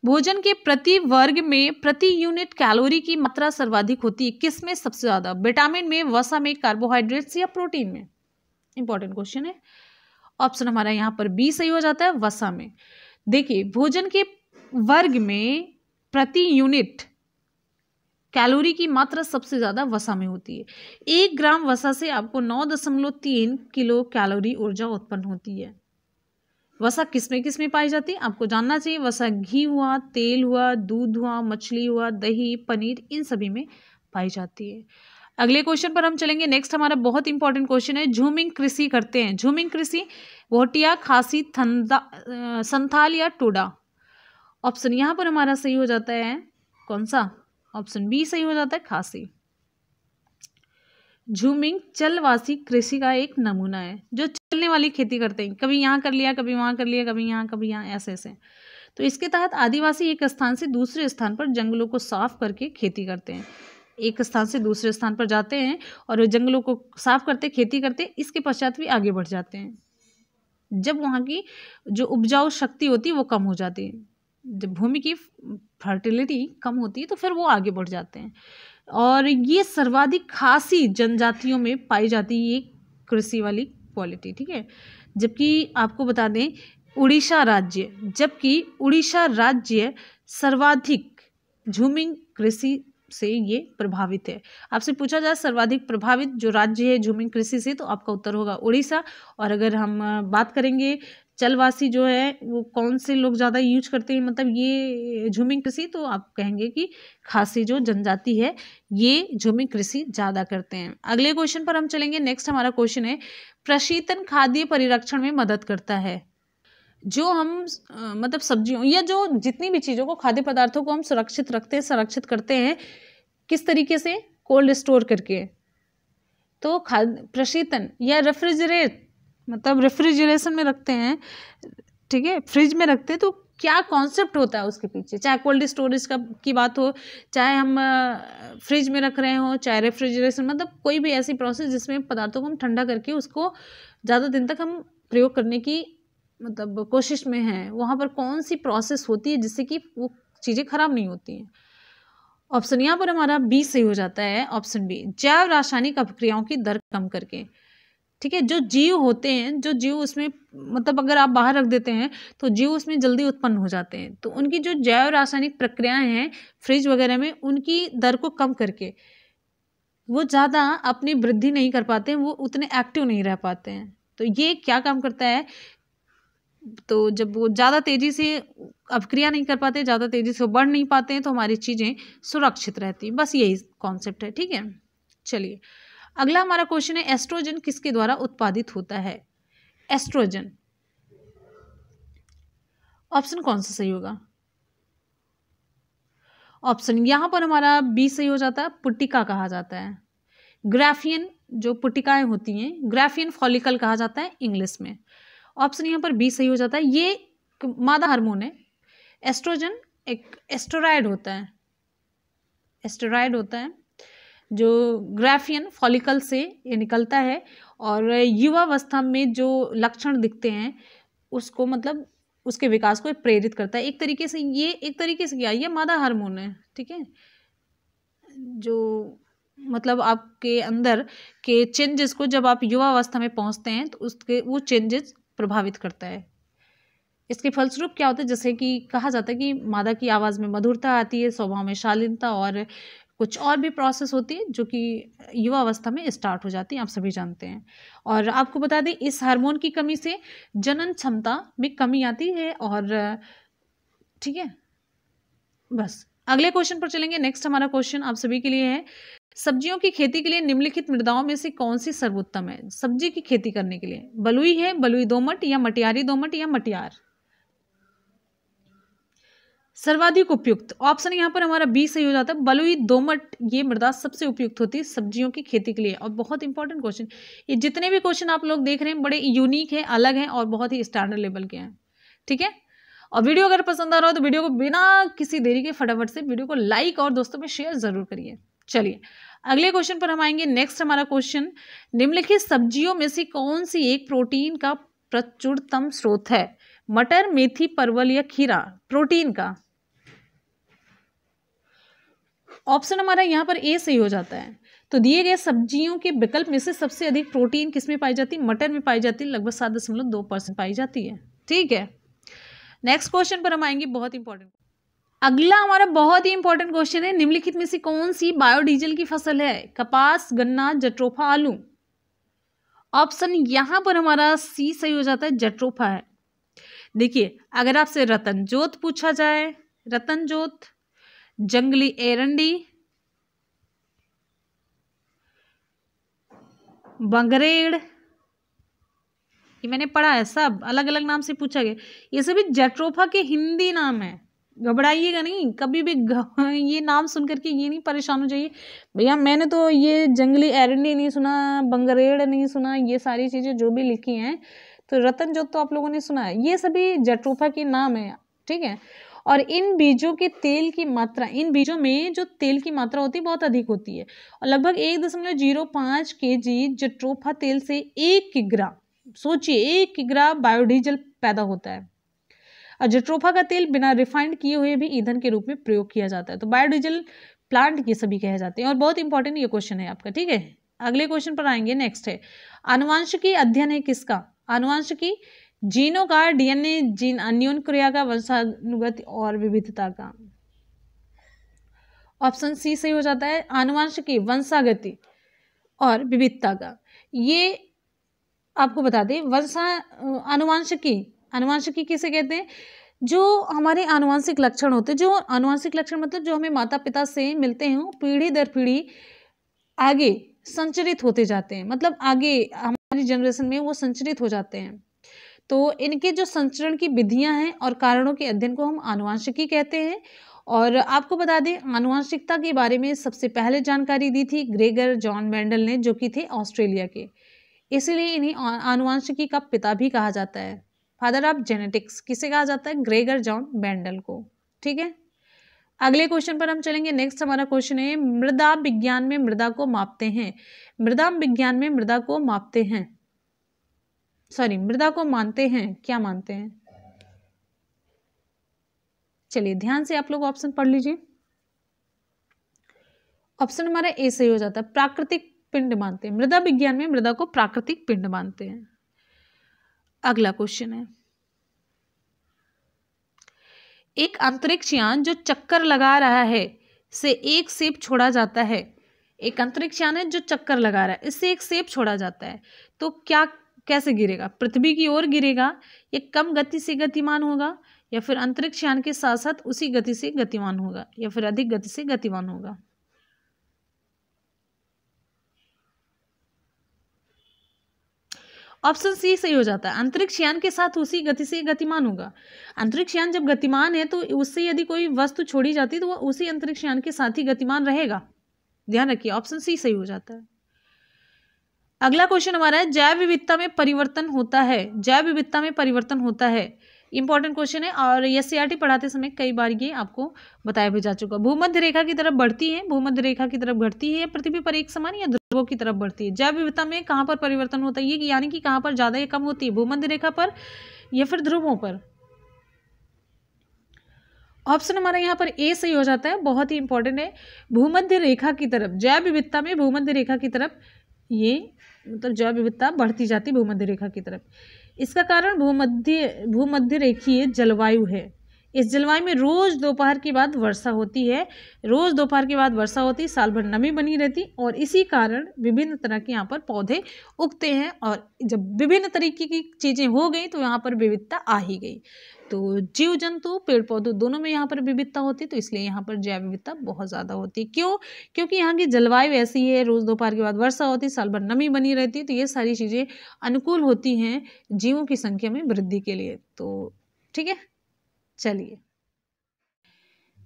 भोजन के प्रति वर्ग में प्रति यूनिट कैलोरी की मात्रा सर्वाधिक होती है किस में सबसे ज्यादा? विटामिन में, वसा में, कार्बोहाइड्रेट्स या प्रोटीन में? इंपॉर्टेंट क्वेश्चन है। ऑप्शन हमारा यहाँ पर बी सही हो जाता है, वसा में। देखिए भोजन के वर्ग में प्रति यूनिट कैलोरी की मात्रा सबसे ज्यादा वसा में होती है। 1 ग्राम वसा से आपको 9.3 किलो कैलोरी ऊर्जा उत्पन्न होती है। वसा किसमें पाई जाती है आपको जानना चाहिए। वसा घी हुआ, तेल हुआ, दूध हुआ, मछली हुआ, दही, पनीर, इन सभी में पाई जाती है। अगले क्वेश्चन पर हम चलेंगे। नेक्स्ट हमारा बहुत इंपॉर्टेंट क्वेश्चन है, झूमिंग कृषि करते हैं। झूमिंग कृषि भोटिया, खासी, संथाल या टोडा। ऑप्शन यहाँ पर हमारा सही हो जाता है कौन सा? ऑप्शन बी सही हो जाता है, खासी। झूमिंग चलवासी कृषि का एक नमूना है, जो चलने वाली खेती करते हैं, कभी यहाँ कर लिया, कभी वहाँ कर लिया, कभी यहाँ कभी यहाँ, ऐसे ऐसे। तो इसके तहत आदिवासी एक स्थान से दूसरे स्थान पर जंगलों को साफ करके खेती करते हैं। एक स्थान से दूसरे स्थान पर जाते हैं और जंगलों को साफ करते, खेती करते, इसके पश्चात भी आगे बढ़ जाते हैं। जब वहाँ की जो उपजाऊ शक्ति होती है वो कम हो जाती है, जब भूमि की फर्टिलिटी कम होती है तो फिर वो आगे बढ़ जाते हैं। और ये सर्वाधिक खासी जनजातियों में पाई जाती है ये कृषि वाली क्वालिटी, ठीक है। जबकि आपको बता दें उड़ीसा राज्य सर्वाधिक झूमिंग कृषि से ये प्रभावित है। आपसे पूछा जाए सर्वाधिक प्रभावित जो राज्य है झूमिंग कृषि से, तो आपका उत्तर होगा उड़ीसा। और अगर हम बात करेंगे चलवासी जो है वो कौन से लोग ज़्यादा यूज करते हैं मतलब ये झूमिंग कृषि, तो आप कहेंगे कि खासी जो जनजाति है ये झूमिंग कृषि ज़्यादा करते हैं। अगले क्वेश्चन पर हम चलेंगे। नेक्स्ट हमारा क्वेश्चन है, प्रशीतन खाद्य परिरक्षण में मदद करता है। जो हम मतलब सब्जियों या जो जितनी भी चीज़ों को, खाद्य पदार्थों को हम सुरक्षित रखते हैं, संरक्षित करते हैं, किस तरीके से? कोल्ड स्टोर करके। तो प्रशीतन या रेफ्रिजरेट मतलब रेफ्रिजरेशन में रखते हैं, ठीक है, फ्रिज में रखते हैं। तो क्या कॉन्सेप्ट होता है उसके पीछे? चाहे कोल्ड स्टोरेज की बात हो, चाहे हम फ्रिज में रख रहे हो, चाहे रेफ्रिजरेशन, मतलब कोई भी ऐसी प्रोसेस जिसमें पदार्थों को हम ठंडा करके उसको ज़्यादा दिन तक हम प्रयोग करने की मतलब कोशिश में हैं, वहाँ पर कौन सी प्रोसेस होती है जिससे कि वो चीज़ें खराब नहीं होती हैं? ऑप्शन यहाँ पर हमारा बी सही हो जाता है, ऑप्शन बी, जैव रासायनिक अभिक्रियाओं की दर कम करके, ठीक है। जो जीव होते हैं, जो जीव उसमें मतलब अगर आप बाहर रख देते हैं तो जीव उसमें जल्दी उत्पन्न हो जाते हैं, तो उनकी जो जैव रासायनिक प्रक्रियाएं हैं फ्रिज वगैरह में, उनकी दर को कम करके वो ज़्यादा अपनी वृद्धि नहीं कर पाते हैं, वो उतने एक्टिव नहीं रह पाते हैं। तो ये क्या काम करता है? तो जब वो ज़्यादा तेज़ी से अभिक्रिया नहीं कर पाते, ज़्यादा तेज़ी से बढ़ नहीं पाते हैं, तो हमारी चीज़ें सुरक्षित रहती हैं। बस यही कॉन्सेप्ट है, ठीक है। चलिए अगला हमारा क्वेश्चन है, एस्ट्रोजन किसके द्वारा उत्पादित होता है? एस्ट्रोजन, ऑप्शन कौन सा सही होगा? ऑप्शन यहाँ पर हमारा बी सही हो जाता है, पुट्टिका कहा जाता है। ग्राफियन जो पुट्टिकाएं होती हैं, ग्राफियन फॉलिकल कहा जाता है इंग्लिश में। ऑप्शन यहाँ पर बी सही हो जाता है। ये मादा हार्मोन है। एस्ट्रोजन एक एस्टेरॉयड होता है, एस्टेरॉयड होता है जो ग्राफियन फॉलिकल से ये निकलता है, और युवावस्था में जो लक्षण दिखते हैं उसको मतलब उसके विकास को प्रेरित करता है। एक तरीके से क्या, ये मादा हार्मोन है, ठीक है, जो मतलब आपके अंदर के चेंजेस को जब आप युवावस्था में पहुंचते हैं तो उसके वो चेंजेस प्रभावित करता है। इसके फलस्वरूप क्या होता है, जैसे कि कहा जाता है कि मादा की आवाज़ में मधुरता आती है, स्वभाव में शालीनता, और कुछ और भी प्रोसेस होती है जो कि युवावस्था में स्टार्ट हो जाती है, आप सभी जानते हैं। और आपको बता दें इस हार्मोन की कमी से जनन क्षमता में कमी आती है, और ठीक है। बस अगले क्वेश्चन पर चलेंगे। नेक्स्ट हमारा क्वेश्चन आप सभी के लिए है, सब्जियों की खेती के लिए निम्नलिखित मृदाओं में से कौन सी सर्वोत्तम है? सब्जी की खेती करने के लिए बलुई है, बलुई दोमट, या मटियारी दोमट, या मटियार। सर्वाधिक उपयुक्त, ऑप्शन यहाँ पर हमारा बी सही हो जाता है, बलुई दोमट ये मृदा सबसे उपयुक्त होती है सब्जियों की खेती के लिए। और बहुत इंपॉर्टेंट क्वेश्चन, ये जितने भी क्वेश्चन आप लोग देख रहे हैं बड़े यूनिक है, अलग हैं, और बहुत ही स्टैंडर्ड लेवल के हैं, ठीक है। और वीडियो अगर पसंद आ रहा हो तो वीडियो को बिना किसी देरी के फटाफट से वीडियो को लाइक और दोस्तों में शेयर जरूर करिए। चलिए अगले क्वेश्चन पर हम आएंगे। नेक्स्ट हमारा क्वेश्चन, निम्नलिखित सब्जियों में से कौन सी एक प्रोटीन का प्रचुरतम स्रोत है? मटर, मेथी, परवल, या खीरा। प्रोटीन का ऑप्शन हमारा यहाँ पर ए सही हो जाता है। तो दिए गए सब्जियों के विकल्प में से सबसे अधिक प्रोटीन किस में पाई जाती है? मटर में पाई जाती है, लगभग 7.2% पाई जाती है, ठीक है। नेक्स्ट क्वेश्चन पर हम आएंगे, बहुत इंपॉर्टेंट। अगला हमारा बहुत ही इंपॉर्टेंट क्वेश्चन है, निम्नलिखित में से कौन सी बायोडीजल की फसल है? कपास, गन्ना, जट्रोफा, आलू। ऑप्शन यहां पर हमारा सी सही हो जाता है, जट्रोफा है। देखिए अगर आपसे रतन जोत पूछा जाए, रतन जोत, जंगली एरंडी, बंगरेड़, ये मैंने पढ़ा है, सब अलग अलग नाम से पूछा गया। ये सभी जट्रोफा के हिंदी नाम है, घबराइएगा नहीं कभी भी ये नाम सुन करके ये नहीं परेशान हो जाइए भैया मैंने तो ये जंगली एरंडी नहीं सुना, बंगरेड़ नहीं सुना, ये सारी चीज़ें जो भी लिखी हैं तो रतन जोत तो आप लोगों ने सुना है, ये सभी जट्रोफा के नाम है, ठीक है। और इन बीजों के तेल की मात्रा, इन बीजों में जो तेल की मात्रा होती है बहुत अधिक होती है, और लगभग 1.05 kg जट्रोफा तेल से 1 किग्रा, सोचिए 1 किग्रा बायोडीजल पैदा होता है। और जट्रोफा का तेल बिना रिफाइंड किए हुए भी ईंधन के रूप में प्रयोग किया जाता है। तो बायोडीजल प्लांट ये सभी कहे जाते हैं। और बहुत इंपॉर्टेंट ये क्वेश्चन है आपका, ठीक है। अगले क्वेश्चन पर आएंगे, नेक्स्ट है आनुवंशिकी अध्ययन है किसका? आनुवंशिकी जीनों का, डीएनए जीन अन्योन क्रिया का, वंशानुगत और विविधता का। ऑप्शन सी सही हो जाता है, आनुवंशिकी वंशागति और विविधता का। ये आपको बता दें आनुवंशिकी किसे कहते हैं? जो हमारे आनुवंशिक लक्षण होते हैं, जो आनुवंशिक लक्षण मतलब जो हमें माता पिता से मिलते हैं पीढ़ी दर पीढ़ी आगे संचरित होते जाते हैं, मतलब आगे हमारी जनरेशन में वो संचरित हो जाते हैं। तो इनके जो संचरण की विधियां हैं और कारणों के अध्ययन को हम आनुवंशिकी कहते हैं। और आपको बता दें आनुवंशिकता के बारे में सबसे पहले जानकारी दी थी ग्रेगर जॉन मेंडल ने, जो कि थे ऑस्ट्रेलिया के, इसलिए इन्हें आनुवंशिकी का पिता भी कहा जाता है, फादर ऑफ जेनेटिक्स किसे कहा जाता है? ग्रेगर जॉन मेंडल को, ठीक है। अगले क्वेश्चन पर हम चलेंगे। नेक्स्ट हमारा क्वेश्चन है मृदा विज्ञान में मृदा को मापते हैं, मृदा विज्ञान में मृदा को मापते हैं, सॉरी मृदा को मानते हैं, क्या मानते हैं? चलिए ध्यान से आप लोग ऑप्शन पढ़ लीजिए। ऑप्शन हमारा ए सही हो जाता है, प्राकृतिक पिंड मानते हैं, मृदा विज्ञान में मृदा को प्राकृतिक पिंड मानते हैं। अगला क्वेश्चन है एक अंतरिक्ष यान जो चक्कर लगा रहा है से एक सेब छोड़ा जाता है, एक अंतरिक्ष यान है जो चक्कर लगा रहा है, इससे एक सेब छोड़ा जाता है, तो क्या कैसे गिरेगा? पृथ्वी की ओर गिरेगा, ये कम गति से गतिमान होगा, या फिर अंतरिक्ष यान के साथ साथ उसी गति से गतिमान होगा, या फिर अधिक गति से गतिमान होगा? ऑप्शन सी सही हो जाता है, अंतरिक्ष यान के साथ उसी गति से गतिमान होगा। अंतरिक्ष यान जब गतिमान है तो उससे यदि कोई वस्तु छोड़ी जाती है तो वह उसी अंतरिक्ष यान के साथ ही गतिमान रहेगा, ध्यान रखिए ऑप्शन सी सही हो जाता है। अगला क्वेश्चन हमारा है जैव विविधता में परिवर्तन होता है, जैव विविधता में परिवर्तन होता है, इंपॉर्टेंट क्वेश्चन है और एससीईआरटी पढ़ाते समय कई बार ये आपको बताया भी जा चुका। भूमध्य रेखा की तरफ बढ़ती है, भूमध्य रेखा की तरफ बढ़ती है, पृथ्वी पर एक समान या ध्रुवों की तरफ बढ़ती है। जैव विविधता में कहाँ पर परिवर्तन होता है, ये यानी कि कहाँ पर ज्यादा या कम होती है, भूमध्य रेखा पर या फिर ध्रुवों पर? ऑप्शन हमारा यहाँ पर ए सही हो जाता है, बहुत ही इंपॉर्टेंट है, भूमध्य रेखा की तरफ। जैव विविधता में भूमध्य रेखा की तरफ ये मतलब जैव विविधता बढ़ती जाती भूमध्य रेखा की तरफ। इसका कारण भूमध्य रेखीय जलवायु है। इस जलवायु में रोज दोपहर के बाद वर्षा होती है, रोज दोपहर के बाद वर्षा होती, साल भर नमी बनी रहती और इसी कारण विभिन्न तरह के यहाँ पर पौधे उगते हैं। और जब विभिन्न तरीके की चीजें हो गई तो यहाँ पर विविधता आ ही गई। तो जीव जंतु पेड़ पौधे दोनों में यहाँ पर विविधता होती है, तो इसलिए यहाँ पर जैव विविधता बहुत ज़्यादा होती है। क्यों? क्योंकि यहाँ की जलवायु ऐसी है, रोज़ दोपहर के बाद वर्षा होती है, साल भर नमी बनी रहती है, तो ये सारी चीज़ें अनुकूल होती हैं जीवों की संख्या में वृद्धि के लिए। तो ठीक है, चलिए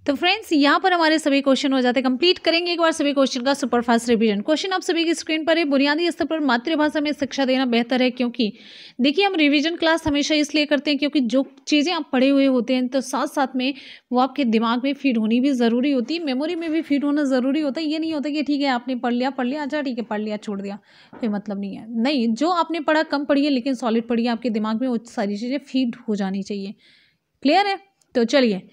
तो फ्रेंड्स यहाँ पर हमारे सभी क्वेश्चन हो जाते हैं। कंप्लीट करेंगे एक बार सभी क्वेश्चन का सुपरफास्ट रिवीजन। क्वेश्चन आप सभी की स्क्रीन पर है। बुनियादी स्तर पर मातृभाषा में शिक्षा देना बेहतर है, क्योंकि देखिए हम रिवीजन क्लास हमेशा इसलिए करते हैं क्योंकि जो चीज़ें आप पढ़े हुए होते हैं तो साथ साथ में वो आपके दिमाग में फीड होनी भी ज़रूरी होती है, मेमोरी में भी फीड होना ज़रूरी होता है। ये नहीं होता कि ठीक है आपने पढ़ लिया अच्छा ठीक है पढ़ लिया छोड़ दिया, कोई मतलब नहीं है। नहीं, जो आपने पढ़ा कम पढ़िए लेकिन सॉलिड पढ़िए, आपके दिमाग में वो सारी चीज़ें फीड हो जानी चाहिए। क्लियर है? तो चलिए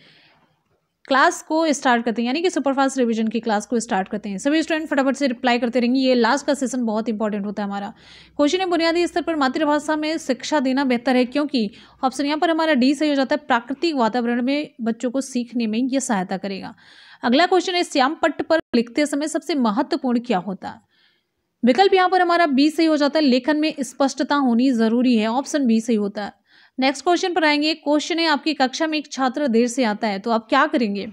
क्लास को स्टार्ट करते हैं, यानी कि सुपरफास्ट रिवीजन की क्लास को स्टार्ट करते हैं। सभी स्टूडेंट फटाफट से रिप्लाई करते रहेंगे, ये लास्ट का सेशन बहुत इंपॉर्टेंट होता है हमारा। क्वेश्चन है बुनियादी स्तर पर मातृभाषा में शिक्षा देना बेहतर है, क्योंकि ऑप्शन यहाँ पर हमारा डी सही हो जाता है, प्राकृतिक वातावरण में बच्चों को सीखने में यह सहायता करेगा। अगला क्वेश्चन है श्याम पट्ट पर लिखते समय सबसे महत्वपूर्ण क्या होता है? विकल्प यहाँ पर हमारा बी सही हो जाता है, लेखन में स्पष्टता होनी जरूरी है, ऑप्शन बी सही होता है। नेक्स्ट क्वेश्चन पर आएंगे। क्वेश्चन है आपकी कक्षा में एक छात्र देर से आता है तो आप क्या करेंगे?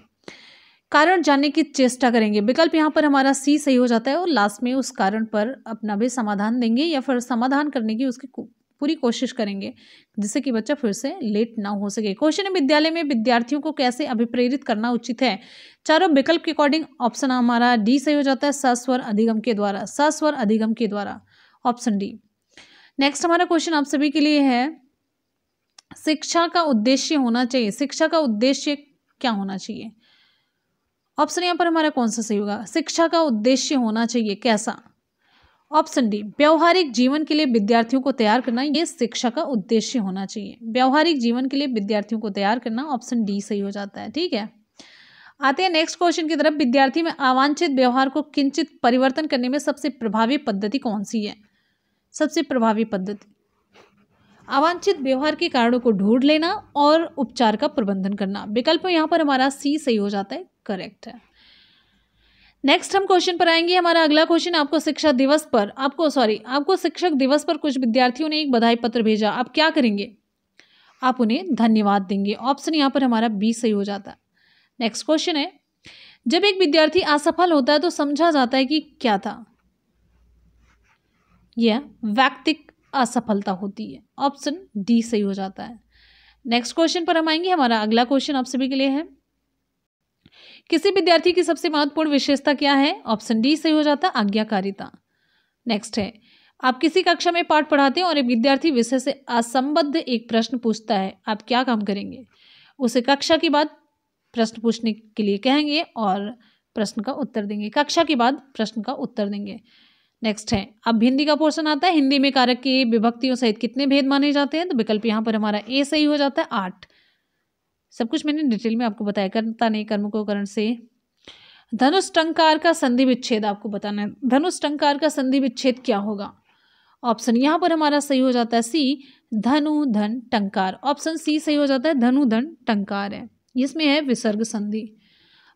कारण जानने की चेष्टा करेंगे। विकल्प यहाँ पर हमारा सी सही हो जाता है और लास्ट में उस कारण पर अपना भी समाधान देंगे या फिर समाधान करने की उसकी पूरी कोशिश करेंगे जिससे कि बच्चा फिर से लेट ना हो सके। क्वेश्चन है, विद्यालय में विद्यार्थियों को कैसे अभिप्रेरित करना उचित है? चारों विकल्प के अकॉर्डिंग ऑप्शन हमारा डी सही हो जाता है, सस्वर अधिगम के द्वारा, सस्वर अधिगम के द्वारा, ऑप्शन डी। नेक्स्ट हमारा क्वेश्चन आप सभी के लिए है, शिक्षा का उद्देश्य होना चाहिए, शिक्षा का उद्देश्य क्या होना चाहिए? ऑप्शन यहाँ पर हमारा कौन सा सही होगा? शिक्षा का उद्देश्य होना चाहिए कैसा? ऑप्शन डी, व्यवहारिक जीवन के लिए विद्यार्थियों को तैयार करना, ये शिक्षा का उद्देश्य होना चाहिए। व्यवहारिक जीवन के लिए विद्यार्थियों को तैयार करना, ऑप्शन डी सही हो जाता है। ठीक है, आते हैं नेक्स्ट क्वेश्चन की तरफ। विद्यार्थी में अवांछित व्यवहार को किंचित परिवर्तन करने में सबसे प्रभावी पद्धति कौन सी है? सबसे प्रभावी पद्धति, अवांछित व्यवहार के कारणों को ढूंढ लेना और उपचार का प्रबंधन करना। विकल्प यहाँ पर हमारा सी सही हो जाता है, करेक्ट है। नेक्स्ट हम क्वेश्चन पर आएंगे। हमारा अगला क्वेश्चन, आपको शिक्षक दिवस पर आपको शिक्षक दिवस पर कुछ विद्यार्थियों ने एक बधाई पत्र भेजा, आप क्या करेंगे? आप उन्हें धन्यवाद देंगे। ऑप्शन यहाँ पर हमारा बी सही हो जाता है। नेक्स्ट क्वेश्चन है, जब एक विद्यार्थी असफल होता है तो समझा जाता है कि क्या था? यह व्यक्तिगत असफलता होती है, ऑप्शन डी सही हो जाता है। नेक्स्ट क्वेश्चन पर हम आएंगे। हमारा अगला क्वेश्चन आप सभी के लिए है, किसी विद्यार्थी की सबसे महत्वपूर्ण विशेषता क्या है? ऑप्शन डी सही हो जाता है, आज्ञाकारिता। नेक्स्ट है, आप किसी कक्षा में पाठ पढ़ाते हैं और एक विद्यार्थी विषय से असंबद्ध एक प्रश्न पूछता है, आप क्या काम करेंगे? उसे कक्षा के बाद प्रश्न पूछने के लिए कहेंगे और प्रश्न का उत्तर देंगे, कक्षा के बाद प्रश्न का उत्तर देंगे। नेक्स्ट है, अब हिंदी का पोर्शन आता है। हिंदी में कारक की विभक्तियों सहित कितने भेद माने जाते हैं? तो विकल्प यहाँ पर हमारा ए सही हो जाता है, 8। सब कुछ मैंने डिटेल में आपको बताया, कर्ता नहीं कर्म को करण से। धनुष टंकार का संधि विच्छेद आपको बताना है, धनुष टंकार का संधि विच्छेद क्या होगा? ऑप्शन यहाँ पर हमारा सही हो जाता है सी, धनु धन टंकार, ऑप्शन सी सही हो जाता है, धनु धन टंकार है, इसमें है विसर्ग संधि।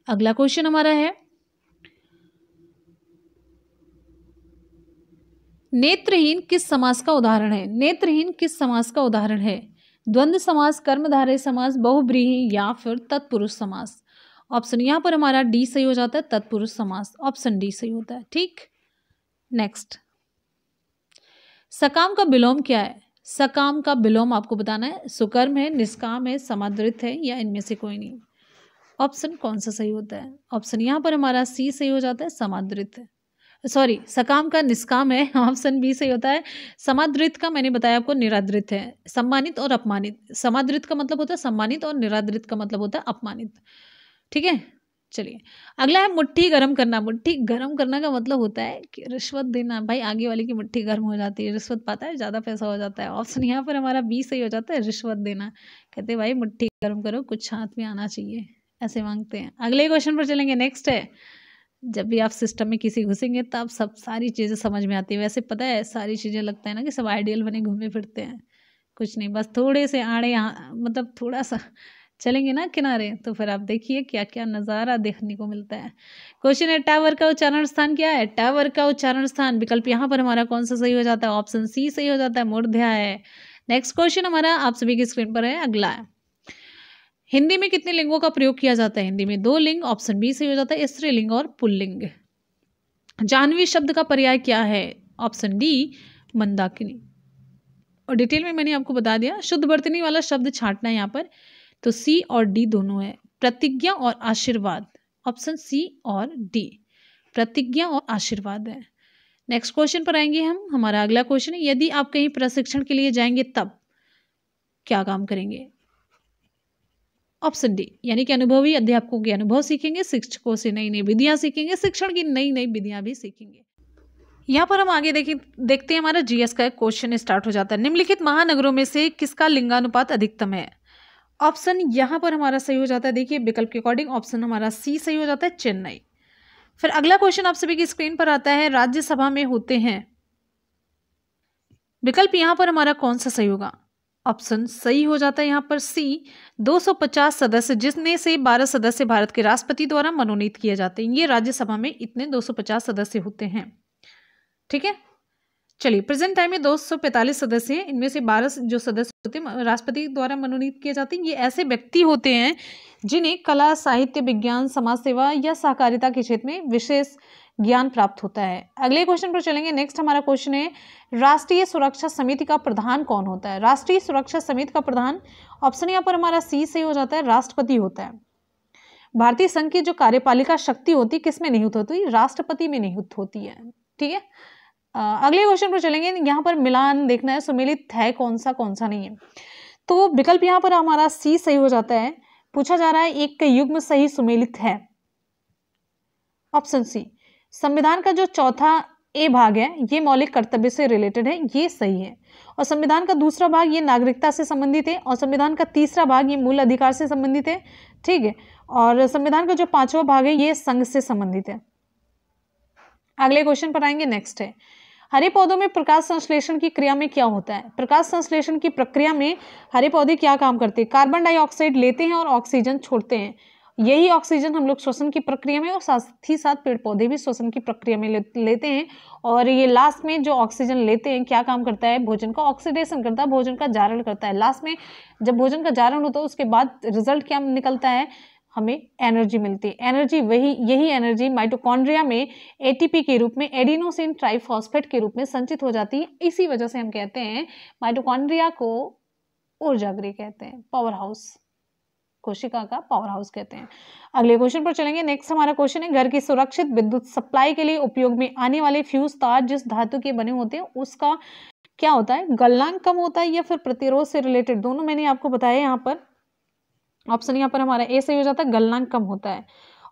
अगला क्वेश्चन हमारा है, नेत्रहीन किस समास का उदाहरण है? नेत्रहीन किस समास का उदाहरण है? द्वंद्व समास, कर्मधारय समास, बहुब्रीहि या फिर तत्पुरुष समास। ऑप्शन यहाँ पर हमारा डी सही हो जाता है, तत्पुरुष समास, ऑप्शन डी सही होता है। ठीक, नेक्स्ट, सकाम का विलोम क्या है? सकाम का विलोम आपको बताना है, सुकर्म है, निष्काम है, समादृत है या इनमें से कोई नहीं। ऑप्शन कौन सा सही होता है? ऑप्शन यहाँ पर हमारा सी सही हो जाता है, समादृत है, सॉरी सकाम का निष्काम है, ऑप्शन बी सही होता है। समादृत का मैंने बताया आपको निरादृत है, सम्मानित और अपमानित। समादृत का मतलब होता है सम्मानित और निरादृत का मतलब होता है अपमानित। ठीक है, चलिए अगला है मुट्ठी गर्म करना। मुट्ठी गर्म करना का मतलब होता है कि रिश्वत देना, भाई आगे वाले की मुट्ठी गर्म हो जाती है, रिश्वत पाता है, ज़्यादा पैसा हो जाता है। ऑप्शन यहाँ पर हमारा बी सही हो जाता है, रिश्वत देना। कहते भाई मुट्ठी गर्म करो, कुछ हाथ में आना चाहिए, ऐसे मांगते हैं। अगले क्वेश्चन पर चलेंगे। नेक्स्ट है, जब भी आप सिस्टम में किसी घुसेंगे तब सब सारी चीज़ें समझ में आती है। वैसे पता है सारी चीज़ें लगता है ना कि सब आइडियल बने घूमे फिरते हैं, कुछ नहीं, बस थोड़े से आड़े यहाँ मतलब थोड़ा सा चलेंगे ना किनारे तो फिर आप देखिए क्या क्या नज़ारा देखने को मिलता है। क्वेश्चन है, टावर का उच्चारण स्थान क्या है? टावर का उच्चारण स्थान, विकल्प यहाँ पर हमारा कौन सा सही हो जाता है? ऑप्शन सी सही हो जाता है, मूर्ध्या है। नेक्स्ट क्वेश्चन हमारा आप सभी की स्क्रीन पर है, अगला है, हिंदी में कितने लिंगों का प्रयोग किया जाता है? हिंदी में 2 लिंग, ऑप्शन बी सही हो जाता है, स्त्रीलिंग और पुल्लिंग। जाह्नवी शब्द का पर्याय क्या है? Option D, Mandakini. और डिटेल में मैंने आपको बता दिया, शुद्ध वर्तनी वाला शब्द छांटना है यहाँ पर, तो सी और डी दोनों है। प्रतिज्ञा और आशीर्वाद, ऑप्शन सी और डी, प्रतिज्ञा और आशीर्वाद है। नेक्स्ट क्वेश्चन पर आएंगे हम। हमारा अगला क्वेश्चन है, यदि आप कहीं प्रशिक्षण के लिए जाएंगे तब क्या काम करेंगे? ऑप्शन डी, यानी कि अनुभवी अध्यापकों के अनुभव सीखेंगे, शिक्षकों से नई नई विधियां सीखेंगे, शिक्षण की नई नई विधियां भी सीखेंगे। यहाँ पर हम आगे देखते हैं, हमारा जीएस का क्वेश्चन स्टार्ट हो जाता है। निम्नलिखित महानगरों में से किसका लिंगानुपात अधिकतम है? ऑप्शन यहाँ पर हमारा सही हो जाता है, देखिए विकल्प के अकॉर्डिंग ऑप्शन हमारा सी सही हो जाता है, चेन्नई। फिर अगला क्वेश्चन आप सभी की स्क्रीन पर आता है, राज्यसभा में होते हैं, विकल्प यहाँ पर हमारा कौन सा सही होगा? ऑप्शन सही हो जाता है यहाँ पर सी, 250 सदस्य, जिसमें से 12 सदस्य भारत के राष्ट्रपति द्वारा मनोनीत किए जाते हैं। ये राज्यसभा में इतने 250 सदस्य होते हैं। ठीक है, चलिए, प्रेजेंट टाइम में 245 सदस्य हैं। इनमें से 12 जो सदस्य होते हैं राष्ट्रपति द्वारा मनोनीत किए जाते हैं। ये ऐसे व्यक्ति होते हैं जिन्हें कला, साहित्य, विज्ञान, समाज सेवा या सहकारिता के क्षेत्र में विशेष ज्ञान प्राप्त होता है। अगले क्वेश्चन पर चलेंगे। नेक्स्ट हमारा क्वेश्चन है, राष्ट्रीय सुरक्षा समिति का प्रधान कौन होता है? राष्ट्रीय सुरक्षा समिति का प्रधान, ऑप्शन यहाँ पर हमारा सी सही हो जाता है, राष्ट्रपति होता है। भारतीय संघ की जो कार्यपालिका शक्ति होती है किसमें निहित होती है? राष्ट्रपति में निहित होती है। ठीक है, अगले क्वेश्चन पर चलेंगे। यहाँ पर मिलान देखना है, सुमेलित है कौन सा नहीं है। तो विकल्प यहाँ पर हमारा सी सही हो जाता है। पूछा जा रहा है एक युग्म सही सुमेलित है, ऑप्शन सी। संविधान का जो चौथा ए भाग है ये मौलिक कर्तव्य से रिलेटेड है, ये सही है। और संविधान का दूसरा भाग ये नागरिकता से संबंधित है, और संविधान का तीसरा भाग ये मूल अधिकार से संबंधित है। ठीक है, और संविधान का जो पांचवा भाग है ये संघ से संबंधित है। अगले क्वेश्चन पर आएंगे। नेक्स्ट है, हरे पौधों में प्रकाश संश्लेषण की क्रिया में क्या होता है? प्रकाश संश्लेषण की प्रक्रिया में हरे पौधे क्या काम करते हैं? कार्बन डाइऑक्साइड लेते हैं और ऑक्सीजन छोड़ते हैं। यही ऑक्सीजन हम लोग श्वसन की प्रक्रिया में और साथ ही साथ पेड़ पौधे भी श्वसन की प्रक्रिया में लेते हैं। और ये लास्ट में जो ऑक्सीजन लेते हैं क्या काम करता है? भोजन का ऑक्सीडेशन करता है, भोजन का जारण करता है। लास्ट में जब भोजन का जारण होता है उसके बाद रिजल्ट क्या निकलता है? हमें एनर्जी मिलती है। एनर्जी यही एनर्जी माइटोकॉन्ड्रिया में एटीपी के रूप में, एडिनोसिन ट्राइफॉस्फेट के रूप में संचित हो जाती है। इसी वजह से हम कहते हैं माइटोकॉन्ड्रिया को ऊर्जा गृह कहते हैं, पावर हाउस, कोशिका का पावर हाउस कहते हैं। अगले क्वेश्चन पर चलेंगे। नेक्स्ट हमारा क्वेश्चन है, घर की सुरक्षित विद्युत सप्लाई के लिए उपयोग में आने वाले फ्यूज तार जिस धातु के बने होते हैं उसका क्या होता है? गलनांक कम होता है या फिर प्रतिरोध से रिलेटेड? दोनों मैंने आपको बताया। यहाँ पर ऑप्शन यहाँ पर हमारा ए सही हो जाता है, गलनांक कम होता है।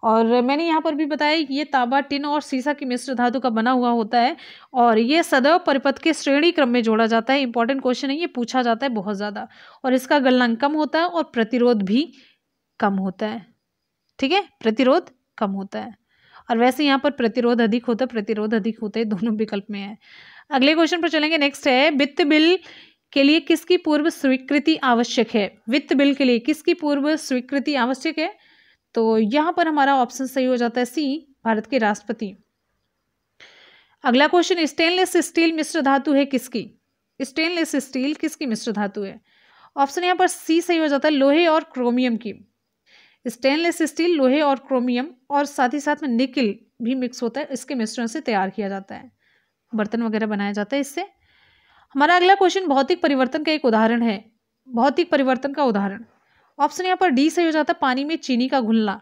और मैंने यहाँ पर भी बताया ये तांबा, टिन और सीसा की मिश्र धातु का बना हुआ होता है और ये सदैव परिपथ के श्रेणी क्रम में जोड़ा जाता है। इंपॉर्टेंट क्वेश्चन है, ये पूछा जाता है बहुत ज्यादा। और इसका गलनांक कम होता है और प्रतिरोध भी कम होता है। ठीक है, प्रतिरोध कम होता है। और वैसे यहाँ पर प्रतिरोध अधिक होता है, प्रतिरोध अधिक होते हैं, दोनों विकल्प में है। अगले क्वेश्चन पर चलेंगे। नेक्स्ट है, वित्त बिल के लिए किसकी पूर्व स्वीकृति आवश्यक है? वित्त बिल के लिए किसकी पूर्व स्वीकृति आवश्यक है? तो यहां पर हमारा ऑप्शन सही हो जाता है सी, भारत के राष्ट्रपति। अगला क्वेश्चन, स्टेनलेस स्टील मिश्र धातु है किसकी? स्टेनलेस स्टील किसकी मिश्र धातु है? ऑप्शन यहां पर सी सही हो जाता है, लोहे और क्रोमियम की। स्टेनलेस स्टील लोहे और क्रोमियम और साथ ही साथ में निकिल भी मिक्स होता है, इसके मिश्रण से तैयार किया जाता है, बर्तन वगैरह बनाया जाता है इससे। हमारा अगला क्वेश्चन भौतिक परिवर्तन का एक उदाहरण है, भौतिक परिवर्तन का उदाहरण। ऑप्शन यहाँ पर डी सही हो जाता है, पानी में चीनी का घुलना।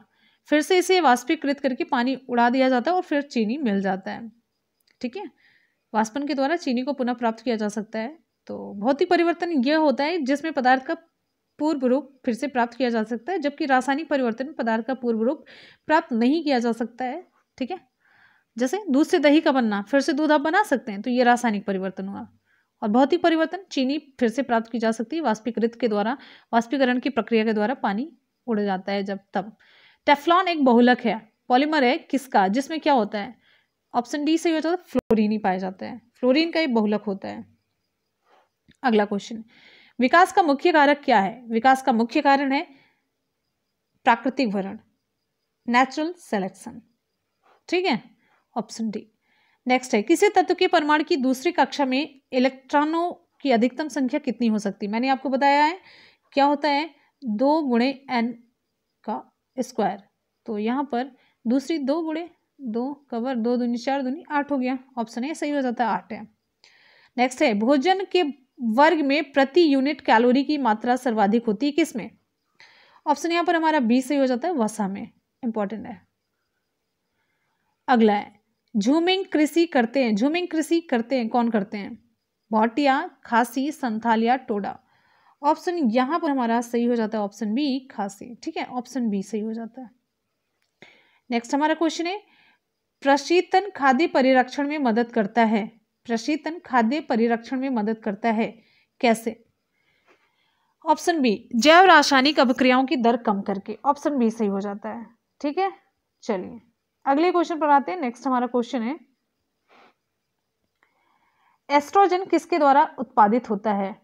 फिर से इसे वाष्पीकृत करके पानी उड़ा दिया जाता है और फिर चीनी मिल जाता है। ठीक है, वाष्पन के द्वारा चीनी को पुनः प्राप्त किया जा सकता है। तो भौतिक परिवर्तन यह होता है जिसमें पदार्थ का पूर्व रूप फिर से प्राप्त किया जा सकता है, जबकि रासायनिक परिवर्तन में पदार्थ का पूर्व रूप प्राप्त नहीं किया जा सकता है। ठीक है, जैसे दूध से दही का बनना, फिर से दूध आप बना सकते हैं, तो ये रासायनिक परिवर्तन हुआ। और भौतिक परिवर्तन, चीनी फिर से प्राप्त की जा सकती है वाष्पीकृत के द्वारा, वाष्पीकरण की प्रक्रिया के द्वारा पानी उड़ जाता है जब तब। टेफ्लॉन एक बहुलक है, पॉलीमर है किसका, जिसमें क्या होता है? ऑप्शन डी से हो जाता है, फ्लोरीन ही पाया जाता है, फ्लोरीन का एक बहुलक होता है। अगला क्वेश्चन, विकास का मुख्य कारक क्या है? विकास का मुख्य कारण है प्राकृतिक भरण, नेचुरल सिलेक्शन। ठीक है, ऑप्शन डी। नेक्स्ट है, किसी तत्व के परमाणु की दूसरी कक्षा में इलेक्ट्रॉनों की अधिकतम संख्या कितनी हो सकती है? मैंने आपको बताया है क्या होता है, 2 गुणे n का स्क्वायर। तो यहाँ पर दूसरी 2 गुणे 2 कवर 2 दूनी 4 दूनी 8 हो गया, ऑप्शन ए सही हो जाता है, 8 है। नेक्स्ट है, भोजन के वर्ग में प्रति यूनिट कैलोरी की मात्रा सर्वाधिक होती है किसमें? ऑप्शन यहाँ पर हमारा बी सही हो जाता है, वसा में। इंपॉर्टेंट है। अगला है, झूमिंग कृषि करते हैं, झूमिंग कृषि करते हैं कौन करते हैं? भोटिया, खासी, संथाल या टोडा। ऑप्शन यहां पर हमारा सही हो जाता है ऑप्शन बी, खासी। ठीक है, ऑप्शन बी सही हो जाता है। नेक्स्ट हमारा क्वेश्चन है, प्रशीतन खाद्य परिरक्षण में मदद करता है। प्रशीतन खाद्य परिरक्षण में मदद करता है कैसे? ऑप्शन बी, जैव रासायनिक अभिक्रियाओं की दर कम करके। ऑप्शन बी सही हो जाता है। ठीक है, चलिए अगले क्वेश्चन पर आते हैं। नेक्स्ट हमारा क्वेश्चन है, एस्ट्रोजन किसके द्वारा उत्पादित होता है?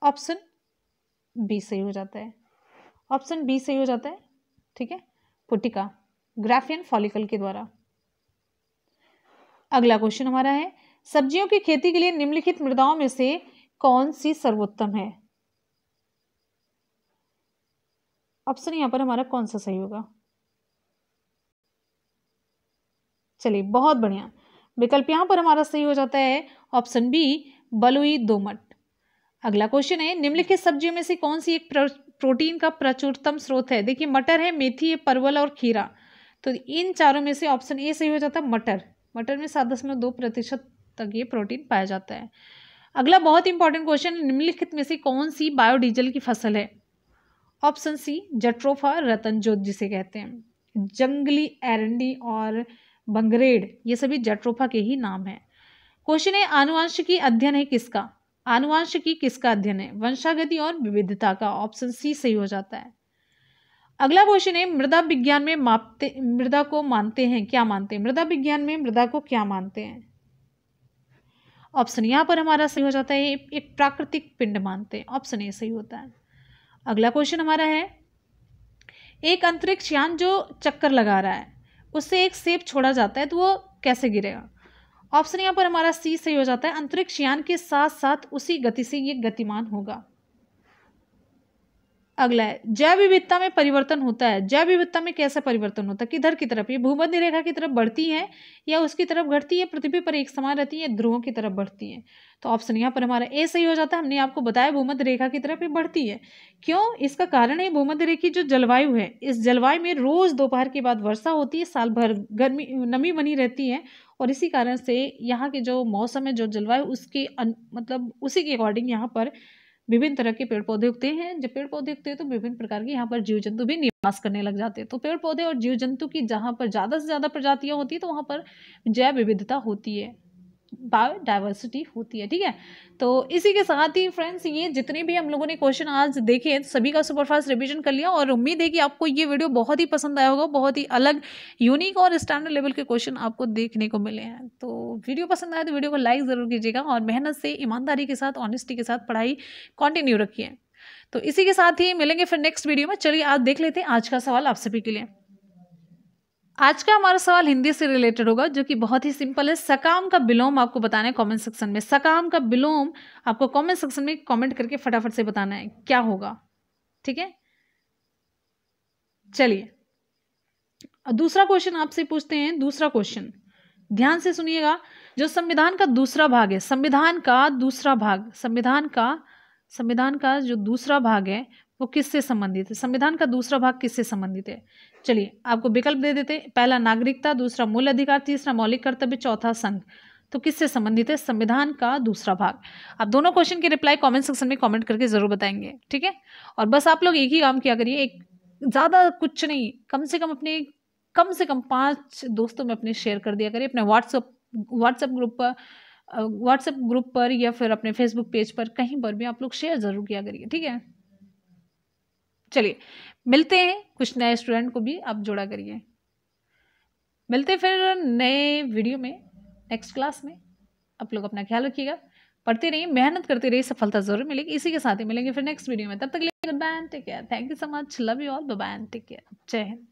ऑप्शन बी सही हो जाता है, ऑप्शन बी सही हो जाता है। ठीक है, पुटिका, ग्राफियन फॉलिकल के द्वारा। अगला क्वेश्चन हमारा है, सब्जियों की खेती के लिए निम्नलिखित मृदाओं में से कौन सी सर्वोत्तम है? ऑप्शन यहां पर हमारा कौन सा सही होगा? चलिए बहुत बढ़िया, विकल्प यहां पर हमारा सही हो जाता है ऑप्शन बी, बलुई दोमट। अगला क्वेश्चन है, निम्नलिखित सब्जियों में से कौन सी एक प्रोटीन का प्रचुरतम स्रोत है? देखिए मटर है, मेथी है, परवल और खीरा। तो इन चारों में से ऑप्शन ए सही हो जाता है मटर। मटर में 7.2% तक ये प्रोटीन पाया जाता है। अगला बहुत इंपॉर्टेंट क्वेश्चन, निम्नलिखित में से कौन सी बायोडीजल की फसल है? ऑप्शन सी, जट्रोफा रतनजोत जिसे कहते हैं। जंगली एरंडी और बंगरेड ये सभी जट्रोफा के ही नाम है। क्वेश्चन है, आनुवंशिकी अध्ययन है किसका? आनुवंशिकी किसका अध्ययन है? वंशागति और विविधता का। ऑप्शन सी सही हो जाता है। अगला क्वेश्चन है, मृदा विज्ञान में मृदा को मानते हैं क्या? मानते हैं मृदा विज्ञान में मृदा को क्या मानते हैं? ऑप्शन यहां पर हमारा सही हो जाता है एक प्राकृतिक पिंड मानते हैं। ऑप्शन ए सही होता है। अगला क्वेश्चन हमारा है, एक अंतरिक्ष यान जो चक्कर लगा रहा है उससे एक सेब छोड़ा जाता है तो वो कैसे गिरेगा? ऑप्शन यहाँ पर हमारा सी सही हो जाता है, अंतरिक्ष यान के साथ साथ उसी गति से ये गतिमान होगा। अगला है, जैव विविधता में परिवर्तन होता है। जैव विविधता में कैसा परिवर्तन होता है? किधर की तरफ? ये भूमध्य रेखा की तरफ बढ़ती है या उसकी तरफ घटती है? पृथ्वी पर एक समान रहती है, ध्रुवों की तरफ बढ़ती है। तो ऑप्शन यहाँ पर हमारा ए सही हो जाता है। हमने आपको बताया भूमध्य रेखा की तरफ ये बढ़ती है। क्यों? इसका कारण है भूमध्य रेखा की जो जलवायु है, इस जलवायु में रोज दोपहर के बाद वर्षा होती है, साल भर गर्मी नमी बनी रहती है और इसी कारण से यहाँ के जो मौसम है, जो जलवायु, उसके मतलब उसी के अकॉर्डिंग यहाँ पर विभिन्न तरह के पेड़ पौधे उगते हैं। जब पेड़ पौधे उगते हैं तो विभिन्न प्रकार के यहाँ पर जीव जंतु भी निवास करने लग जाते हैं। तो पेड़ पौधे और जीव जंतु की जहाँ पर ज़्यादा से ज़्यादा प्रजातियाँ होती है तो वहाँ पर जैव विविधता होती है, बायोडाइवर्सिटी होती है। ठीक है, तो इसी के साथ ही फ्रेंड्स ये जितने भी हम लोगों ने क्वेश्चन आज देखे हैं सभी का सुपरफास्ट रिवीजन कर लिया और उम्मीद है कि आपको ये वीडियो बहुत ही पसंद आया होगा। बहुत ही अलग, यूनिक और स्टैंडर्ड लेवल के क्वेश्चन आपको देखने को मिले हैं। तो वीडियो पसंद आया तो वीडियो को लाइक ज़रूर कीजिएगा और मेहनत से, ईमानदारी के साथ, ऑनेस्टी के साथ पढ़ाई कंटिन्यू रखिए। तो इसी के साथ ही मिलेंगे फिर नेक्स्ट वीडियो में। चलिए आज देख लेते हैं आज का सवाल आप सभी के लिए। आज का हमारा सवाल हिंदी से रिलेटेड होगा जो कि बहुत ही सिंपल है। सकाम का विलोम आपको बताना है कमेंट सेक्शन में। सकाम का विलोम आपको कमेंट सेक्शन में कमेंट करके फटाफट से बताना है क्या होगा। ठीक है, चलिए दूसरा क्वेश्चन आपसे पूछते हैं। दूसरा क्वेश्चन ध्यान से सुनिएगा। जो संविधान का दूसरा भाग है, संविधान का दूसरा भाग, संविधान का जो दूसरा भाग है वो किससे संबंधित है? संविधान का दूसरा भाग किससे संबंधित है? चलिए आपको विकल्प दे देते हैं। पहला नागरिकता, दूसरा मूल अधिकार, तीसरा मौलिक कर्तव्य, चौथा संघ। तो किससे संबंधित है संविधान का दूसरा भाग? आप दोनों क्वेश्चन के रिप्लाई कमेंट सेक्शन में कमेंट करके जरूर बताएंगे। ठीक है, और बस आप लोग एक ही काम किया करिए, एक ज़्यादा कुछ नहीं, कम से कम 5 दोस्तों में अपने शेयर कर दिया करिए, अपने व्हाट्सएप ग्रुप पर या फिर अपने फेसबुक पेज पर, कहीं पर भी आप लोग शेयर जरूर किया करिए। ठीक है, चलिए मिलते हैं, कुछ नए स्टूडेंट को भी आप जोड़ा करिए। मिलते हैं फिर नए वीडियो में, नेक्स्ट क्लास में। आप लोग अपना ख्याल रखिएगा, पढ़ते रहिए, मेहनत करते रहिए, सफलता जरूर मिलेगी। इसी के साथ ही मिलेंगे फिर नेक्स्ट वीडियो में। तब तक के लिए good bye and take care. Thank you so much, love you all, bye bye and take care. जय हिंद।